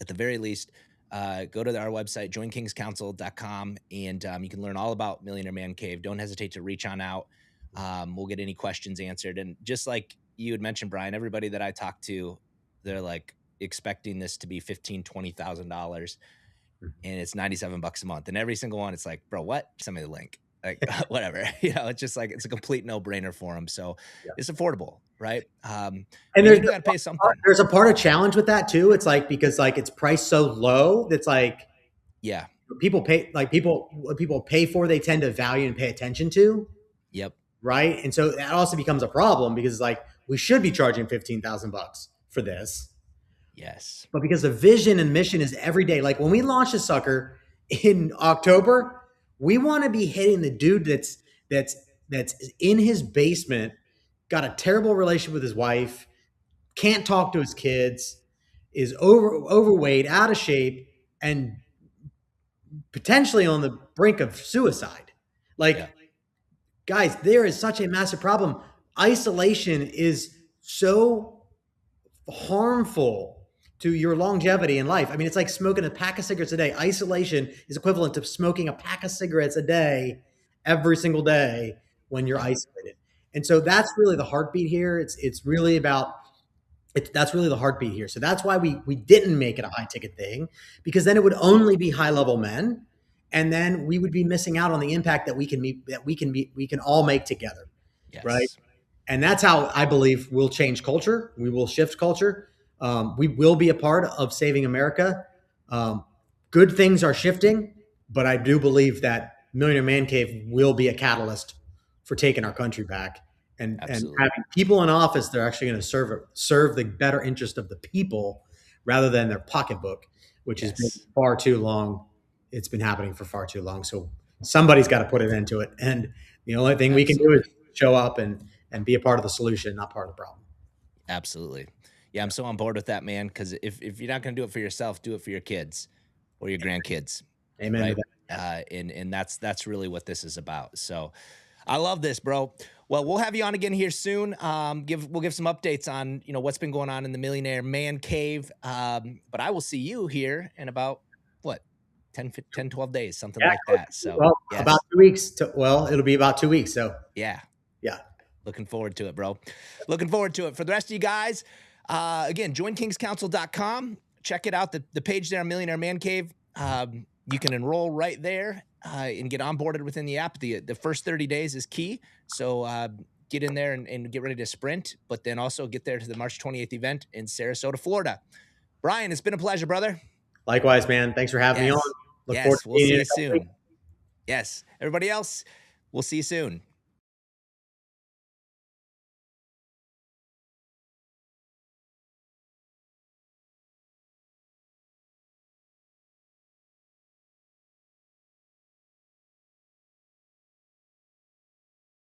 At the very least, go to our website, joinkingscouncil.com, and you can learn all about Millionaire Man Cave. Don't hesitate to reach on out. We'll get any questions answered. And just like you had mentioned, Brian, everybody that I talk to, they're like expecting this to be $15,000, $20,000, and it's $97 a month. And every single one, it's like, bro, what? Send me the link. Like, whatever. It's just like, it's a complete no brainer for them. So Yeah. it's affordable, right? And But you do got to pay something. there's a part of challenge with that too. It's like, because like it's priced so low, that's like Yeah. people pay, like what people pay for, they tend to value and pay attention to. Yep. Right. And so that also becomes a problem, because like we should be charging $15,000 for this. Yes. But because the vision and mission is every day. Like when we launch a sucker in October, we want to be hitting the dude that's that's in his basement, got a terrible relationship with his wife, can't talk to his kids, is overweight, out of shape, and potentially on the brink of suicide. Like, Yeah. guys, there is such a massive problem. Isolation is so harmful to your longevity in life. I mean, it's like smoking a pack of cigarettes a day. Isolation is equivalent to smoking a pack of cigarettes a day, every single day, when you're Yeah. isolated. And so that's really the heartbeat here. It's really about that's really the heartbeat here. So that's why we didn't make it a high ticket thing, because then it would only be high level men, and then we would be missing out on the impact that we can all make together, right? Yes. And that's how I believe we'll change culture. We will shift culture. We will be a part of saving America. Good things are shifting, but I do believe that Millionaire Man Cave will be a catalyst for taking our country back, and Absolutely. having people in office that are actually going to serve the better interest of the people rather than their pocketbook, which has been Yes. far too long. It's been happening for far too long. So somebody's got to put it into it, and the only thing we can do is Absolutely. show up and be a part of the solution, not part of the problem. Absolutely. Yeah, I'm so on board with that, man. Because if you're not going to do it for yourself, do it for your kids or your grandkids, Amen to right? that. And that's really what this is about. So I love this, bro. Well, we'll have you on again here soon. We'll give some updates on what's been going on in the Millionaire Man Cave. But I will see you here in about what 12 days, something Yeah. like that. So Well, yes, about 2 weeks. Well, it'll be about 2 weeks. So yeah. yeah. Looking forward to it, bro. Looking forward to it. For the rest of you guys, again, joinkingscouncil.com. Check it out. The page there on Millionaire Man Cave. You can enroll right there and get onboarded within the app. The first 30 days is key. So get in there and get ready to sprint, but then also get there to the March 28th event in Sarasota, Florida. Brian, it's been a pleasure, brother. Likewise, man. Thanks for having me on. Yes. Look forward Yes. to We'll seeing see you in you a couple weeks. soon. Yes. Everybody else, we'll see you soon.